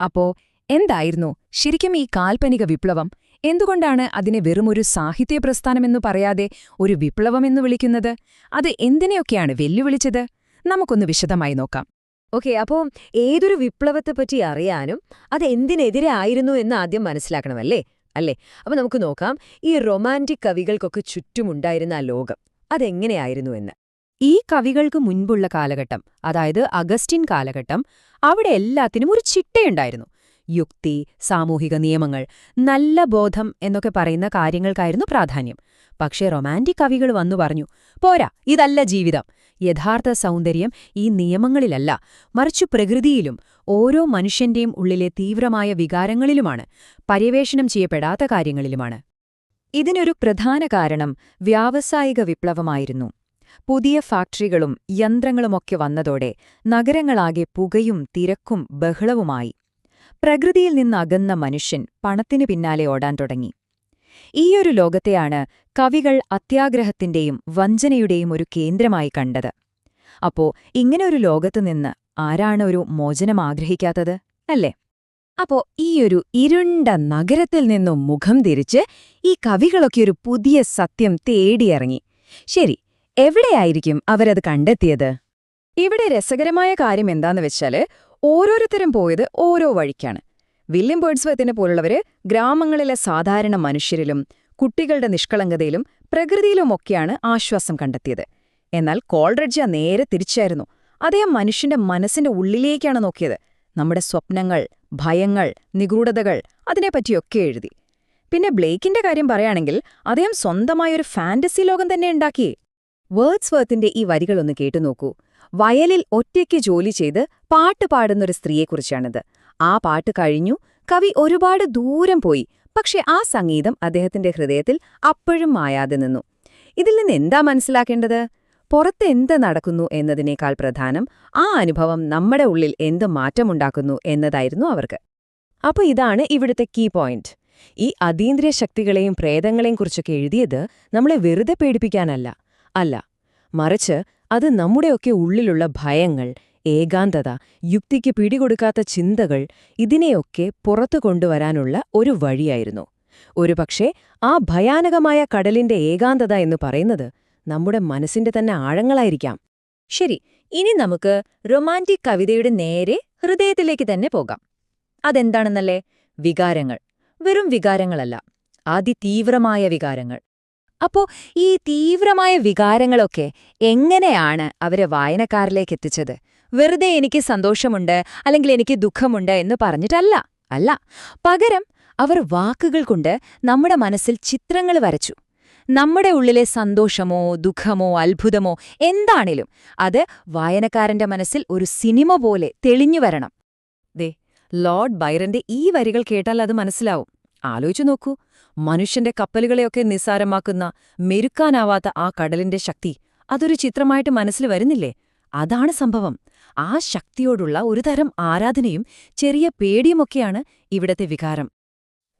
അപ്പോ എന്തായിരുന്നു ശരിക്കും ഈ കാൽപ്പനിക വിപ്ലവം? എന്തുകൊണ്ടാണ് അതിനെ വെറുമൊരു സാഹിത്യപ്രസ്ഥാനമെന്നു പറയാതെ ഒരു വിപ്ലവമെന്നു വിളിക്കുന്നത്? അത് എന്തിനെയൊക്കെയാണ് വെല്ലുവിളിച്ചത്? നമുക്കൊന്ന് വിശദമായി നോക്കാം. ഓക്കെ, അപ്പോൾ ഏതൊരു വിപ്ലവത്തെപ്പറ്റി അറിയാനും അത് എന്തിനെതിരെ ആയിരുന്നു എന്ന് ആദ്യം മനസ്സിലാക്കണമല്ലേ? അല്ലേ? അപ്പോൾ നമുക്ക് നോക്കാം ഈ റൊമാൻറ്റിക് കവികൾക്കൊക്കെ ചുറ്റുമുണ്ടായിരുന്ന ആ ലോകം അതെങ്ങനെയായിരുന്നു എന്ന്. ഈ കവികൾക്ക് മുൻപുള്ള കാലഘട്ടം, അതായത് അഗസ്റ്റിൻ കാലഘട്ടം, അവിടെ എല്ലാത്തിനും ഒരു ചിട്ടയുണ്ടായിരുന്നു. യുക്തി, സാമൂഹിക നിയമങ്ങൾ, നല്ല ബോധം എന്നൊക്കെ പറയുന്ന കാര്യങ്ങൾക്കായിരുന്നു പ്രാധാന്യം. പക്ഷേ റൊമാന്റിക് കവികൾ വന്നു പറഞ്ഞു, പോരാ, ഇതല്ല ജീവിതം. യഥാർത്ഥ സൗന്ദര്യം ഈ നിയമങ്ങളിലല്ല, മറിച്ചു പ്രകൃതിയിലും ഓരോ മനുഷ്യന്റെയും ഉള്ളിലെ തീവ്രമായ വികാരങ്ങളിലുമാണ്, പര്യവേഷണം ചെയ്യപ്പെടാത്ത കാര്യങ്ങളിലുമാണ്. ഇതിനൊരു പ്രധാന കാരണം വ്യാവസായിക വിപ്ലവമായിരുന്നു. പുതിയ ഫാക്ടറികളും യന്ത്രങ്ങളുമൊക്കെ വന്നതോടെ നഗരങ്ങളാകെ പുകയും തിരക്കും ബഹളവുമായി. പ്രകൃതിയിൽ നിന്നകന്ന മനുഷ്യൻ പണത്തിനു പിന്നാലെ ഓടാൻ തുടങ്ങി. ഈയൊരു ലോകത്തെയാണ് കവികൾ അത്യാഗ്രഹത്തിന്റെയും വഞ്ചനയുടെയും ഒരു കേന്ദ്രമായി കണ്ടത്. അപ്പോ ഇങ്ങനെയൊരു ലോകത്തുനിന്ന് ആരാണ് ഒരു മോചനം ആഗ്രഹിക്കാത്തത്, അല്ലേ? അപ്പോ ഈയൊരു ഇരുണ്ട നഗരത്തിൽ നിന്നും മുഖം തിരിച്ച് ഈ കവികളൊക്കെ ഒരു പുതിയ സത്യം തേടിയിറങ്ങി. ശരി, എവിടെയായിരിക്കും അവരത് കണ്ടെത്തിയത്? ഇവിടെ രസകരമായ കാര്യം എന്താന്ന് വെച്ചാല്, ഓരോരുത്തരും പോയത് ഓരോ വഴിക്കാണ്. വില്യം വേർഡ്സ്വർത്തിനെ പോലുള്ളവര് ഗ്രാമങ്ങളിലെ സാധാരണ മനുഷ്യരിലും കുട്ടികളുടെ നിഷ്കളങ്കതയിലും പ്രകൃതിയിലുമൊക്കെയാണ് ആശ്വാസം കണ്ടെത്തിയത്. എന്നാൽ കോൾറിഡ്ജ് നേരെ തിരിച്ചായിരുന്നു. അദ്ദേഹം മനുഷ്യന്റെ മനസ്സിന്റെ ഉള്ളിലേക്കാണ് നോക്കിയത്. നമ്മുടെ സ്വപ്നങ്ങൾ, ഭയങ്ങൾ, നിഗൂഢതകൾ, അതിനെപ്പറ്റിയൊക്കെ എഴുതി. പിന്നെ ബ്ലേക്കിന്റെ കാര്യം പറയുകയാണെങ്കിൽ അദ്ദേഹം സ്വന്തമായൊരു ഫാന്റസി ലോകം തന്നെ ഉണ്ടാക്കി. വേർഡ്സ്വർത്തിന്റെ ഈ വരികളൊന്ന് കേട്ടുനോക്കൂ. വയലിൽ ഒറ്റയ്ക്ക് ജോലി ചെയ്ത് പാട്ട് പാടുന്നൊരു സ്ത്രീയെക്കുറിച്ചാണിത്. ആ പാട്ട് കഴിഞ്ഞു, കവി ഒരുപാട് ദൂരം പോയി. പക്ഷെ ആ സംഗീതം അദ്ദേഹത്തിന്റെ ഹൃദയത്തിൽ അപ്പോഴും മായാതെ നിന്നു. ഇതിൽ നിന്ന് എന്താ മനസ്സിലാക്കേണ്ടത്? പുറത്ത് എന്ത് നടക്കുന്നു എന്നതിനേക്കാൾ പ്രധാനം ആ അനുഭവം നമ്മുടെ ഉള്ളിൽ എന്ത് മാറ്റമുണ്ടാക്കുന്നു എന്നതായിരുന്നു അവർക്ക്. അപ്പൊ ഇതാണ് ഇവിടുത്തെ കീ പോയിന്റ്. ഈ അതീന്ദ്രിയ ശക്തികളെയും പ്രേതങ്ങളെയും കുറിച്ചൊക്കെ എഴുതിയത് നമ്മളെ വെറുതെ പേടിപ്പിക്കാനല്ല, അല്ല, മറിച്ച് അത് നമ്മുടെയൊക്കെ ഉള്ളിലുള്ള ഭയങ്ങൾ, ഏകാന്തത, യുക്തിക്ക് പിടികൊടുക്കാത്ത ചിന്തകൾ, ഇതിനെയൊക്കെ പുറത്തു കൊണ്ടുവരാനുള്ള ഒരു വഴിയായിരുന്നു. ഒരുപക്ഷേ ആ ഭയാനകമായ കടലിന്റെ ഏകാന്തത എന്ന് പറയുന്നത് നമ്മുടെ മനസ്സിന്റെ തന്നെ ആഴങ്ങളായിരിക്കാം. ശരി, ഇനി നമുക്ക് റൊമാന്റിക് കവിതയുടെ നേരെ ഹൃദയത്തിലേക്ക് തന്നെ പോകാം. അതെന്താണെന്നല്ലേ? വികാരങ്ങൾ. വെറും വികാരങ്ങളല്ല, അതിതീവ്രമായ വികാരങ്ങൾ. അപ്പോ ഈ തീവ്രമായ വികാരങ്ങളൊക്കെ എങ്ങനെയാണ് അവരെ വായനക്കാരിലേക്ക് എത്തിച്ചത്? വെറുതെ എനിക്ക് സന്തോഷമുണ്ട് അല്ലെങ്കിൽ എനിക്ക് ദുഃഖമുണ്ട് എന്ന് പറഞ്ഞിട്ടല്ല, അല്ല. പകരം അവർ വാക്കുകൾ കൊണ്ട് നമ്മുടെ മനസ്സിൽ ചിത്രങ്ങൾ വരച്ചു. നമ്മുടെ ഉള്ളിലെ സന്തോഷമോ ദുഃഖമോ അത്ഭുതമോ എന്താണേലും അത് വായനക്കാരന്റെ മനസ്സിൽ ഒരു സിനിമ പോലെ തെളിഞ്ഞു വരണം. ദേ, ലോർഡ് ബൈറന്റെ ഈ വരികൾ കേട്ടാൽ അത് മനസ്സിലാവും. ആലോചിച്ചു നോക്കൂ, മനുഷ്യന്റെ കപ്പലുകളെയൊക്കെ നിസ്സാരമാക്കുന്ന, മെരുക്കാനാവാത്ത ആ കടലിന്റെ ശക്തി, അതൊരു ചിത്രമായിട്ട് മനസ്സിൽ വരുന്നില്ലേ? അതാണ് സംഭവം. ആ ശക്തിയോടുള്ള ഒരു തരം ആരാധനയും ചെറിയ പേടിയുമൊക്കെയാണ് ഇവിടത്തെ വികാരം.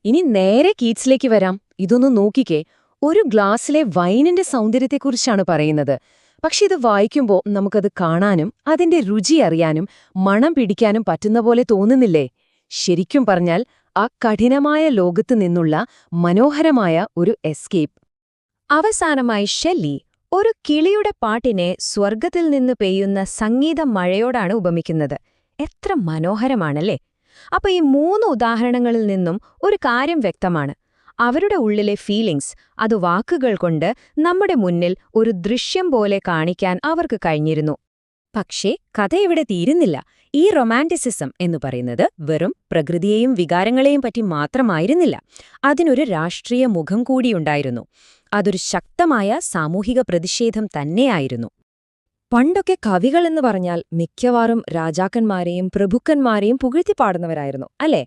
ഇനി നേരെ കീറ്റ്സിലേക്ക് വരാം. ഇതൊന്ന് നോക്കിക്കേ. ഒരു ഗ്ലാസ്സിലെ വൈനിന്റെ സൗന്ദര്യത്തെക്കുറിച്ചാണ് പറയുന്നത്. പക്ഷെ ഇത് വായിക്കുമ്പോൾ നമുക്കത് കാണാനും അതിന്റെ രുചി അറിയാനും മണം പിടിക്കാനും പറ്റുന്ന പോലെ തോന്നുന്നില്ലേ? ശരിക്കും പറഞ്ഞാൽ ആ കഠിനമായ ലോകത്തു നിന്നുള്ള മനോഹരമായ ഒരു എസ്കേപ്പ്. അവസാനമായി ഷെല്ലി ഒരു കിളിയുടെ പാട്ടിനെ സ്വർഗത്തിൽ നിന്ന് പെയ്യുന്ന സംഗീത മഴയോടാണ് ഉപമിക്കുന്നത്. എത്ര മനോഹരമാണല്ലേ? അപ്പൊ ഈ 3 ഉദാഹരണങ്ങളിൽ നിന്നും ഒരു കാര്യം വ്യക്തമാണ്. അവരുടെ ഉള്ളിലെ ഫീലിംഗ്സ് അത് വാക്കുകൾ കൊണ്ട് നമ്മുടെ മുന്നിൽ ഒരു ദൃശ്യം പോലെ കാണിക്കാൻ അവർക്ക് കഴിഞ്ഞിരുന്നു. പക്ഷേ കഥ ഇവിടെ തീരുന്നില്ല. ഈ റൊമാന്റിസിസം എന്ന് പറയുന്നത് വെറും പ്രകൃതിയെയും വികാരങ്ങളെയും പറ്റി മാത്രമായിരുന്നില്ല. അതിനൊരു രാഷ്ട്രീയ മുഖം കൂടിയുണ്ടായിരുന്നു. അതൊരു ശക്തമായ സാമൂഹിക പ്രതിഷേധം തന്നെയായിരുന്നു. പണ്ടൊക്കെ കവികളെന്ന് പറഞ്ഞാൽ മിക്കവാറും രാജാക്കന്മാരെയും പ്രഭുക്കന്മാരെയും പുകഴ്ത്തിപ്പാടുന്നവരായിരുന്നു, അല്ലേ?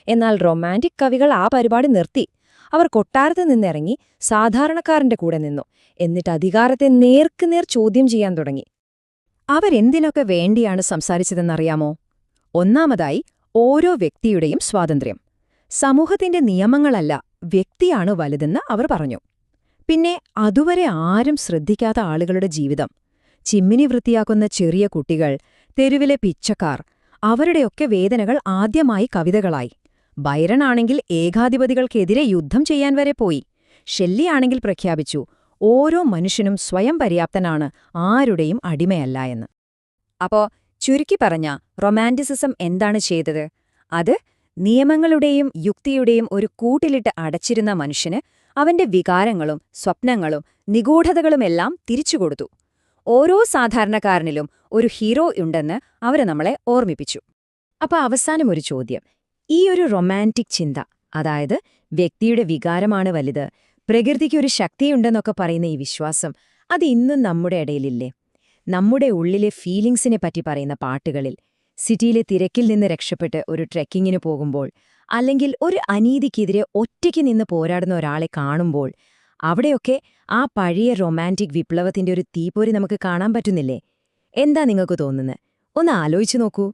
എന്നാൽ റൊമാന്റിക് കവികൾ ആ പരിപാടി നിർത്തി. അവർ കൊട്ടാരത്തിൽ നിന്നിറങ്ങി സാധാരണക്കാരന്റെ കൂടെ നിന്നു. എന്നിട്ട് അധികാരത്തെ നേർക്കുനേർ ചോദ്യം ചെയ്യാൻ തുടങ്ങി. അവരെന്തിനൊക്കെ വേണ്ടിയാണ് സംസാരിച്ചതെന്നറിയാമോ? ഒന്നാമതായി, ഓരോ വ്യക്തിയുടെയും സ്വാതന്ത്ര്യം. സമൂഹത്തിന്റെ നിയമങ്ങളല്ല, വ്യക്തിയാണ് വലുതെന്ന് അവർ പറഞ്ഞു. പിന്നെ അതുവരെ ആരും ശ്രദ്ധിക്കാത്ത ആളുകളുടെ ജീവിതം. ചിമ്മിനി വൃത്തിയാക്കുന്ന ചെറിയ കുട്ടികൾ, തെരുവിലെ പിച്ചക്കാർ, അവരുടെയൊക്കെ വേദനകൾ ആദ്യമായി കവിതകളായി. ബൈറൺ ആണെങ്കിൽ ഏകാധിപതികൾക്കെതിരെ യുദ്ധം ചെയ്യാൻ വരെ പോയി. ഷെല്ലിയാണെങ്കിൽ പ്രഖ്യാപിച്ചു, ഓരോ മനുഷ്യനും സ്വയം പര്യാപ്തനാണ്, ആരുടെയും അടിമയല്ല എന്ന്. അപ്പോ ചുരുക്കി പറഞ്ഞ റൊമാന്റിസിസം എന്താണ് ചെയ്തത്? അത് നിയമങ്ങളുടെയും യുക്തിയുടെയും ഒരു കൂട്ടിലിട്ട് അടച്ചിരുന്ന മനുഷ്യന് അവന്റെ വികാരങ്ങളും സ്വപ്നങ്ങളും നിഗൂഢതകളുമെല്ലാം തിരിച്ചുകൊടുത്തു. ഓരോ സാധാരണക്കാരനിലും ഒരു ഹീറോ ഉണ്ടെന്ന് അവര് നമ്മളെ ഓർമ്മിപ്പിച്ചു. അപ്പൊ അവസാനം ഒരു ചോദ്യം. ഈ ഒരു റൊമാൻറ്റിക് ചിന്ത, അതായത് വ്യക്തിയുടെ വികാരമാണ് വലുത്, പ്രകൃതിക്ക് ഒരു ശക്തിയുണ്ടെന്നൊക്കെ പറയുന്ന ഈ വിശ്വാസം, അത് ഇന്നും നമ്മുടെ ഇടയിലില്ലേ? നമ്മുടെ ഉള്ളിലെ ഫീലിംഗ്സിനെ പറ്റി പറയുന്ന പാട്ടുകളിൽ, സിറ്റിയിലെ തിരക്കിൽ നിന്ന് രക്ഷപ്പെട്ട് ഒരു ട്രെക്കിങ്ങിന് പോകുമ്പോൾ, അല്ലെങ്കിൽ ഒരു അനീതിക്കെതിരെ ഒറ്റയ്ക്ക് നിന്ന് പോരാടുന്ന ഒരാളെ കാണുമ്പോൾ, അവിടെയൊക്കെ ആ പഴയ റൊമാൻറ്റിക് വിപ്ലവത്തിന്റെ ഒരു തീപ്പൊരി നമുക്ക് കാണാൻ പറ്റുന്നില്ലേ? എന്താ നിങ്ങൾക്ക് തോന്നുന്നത്? ഒന്ന് ആലോചിച്ചു നോക്കൂ.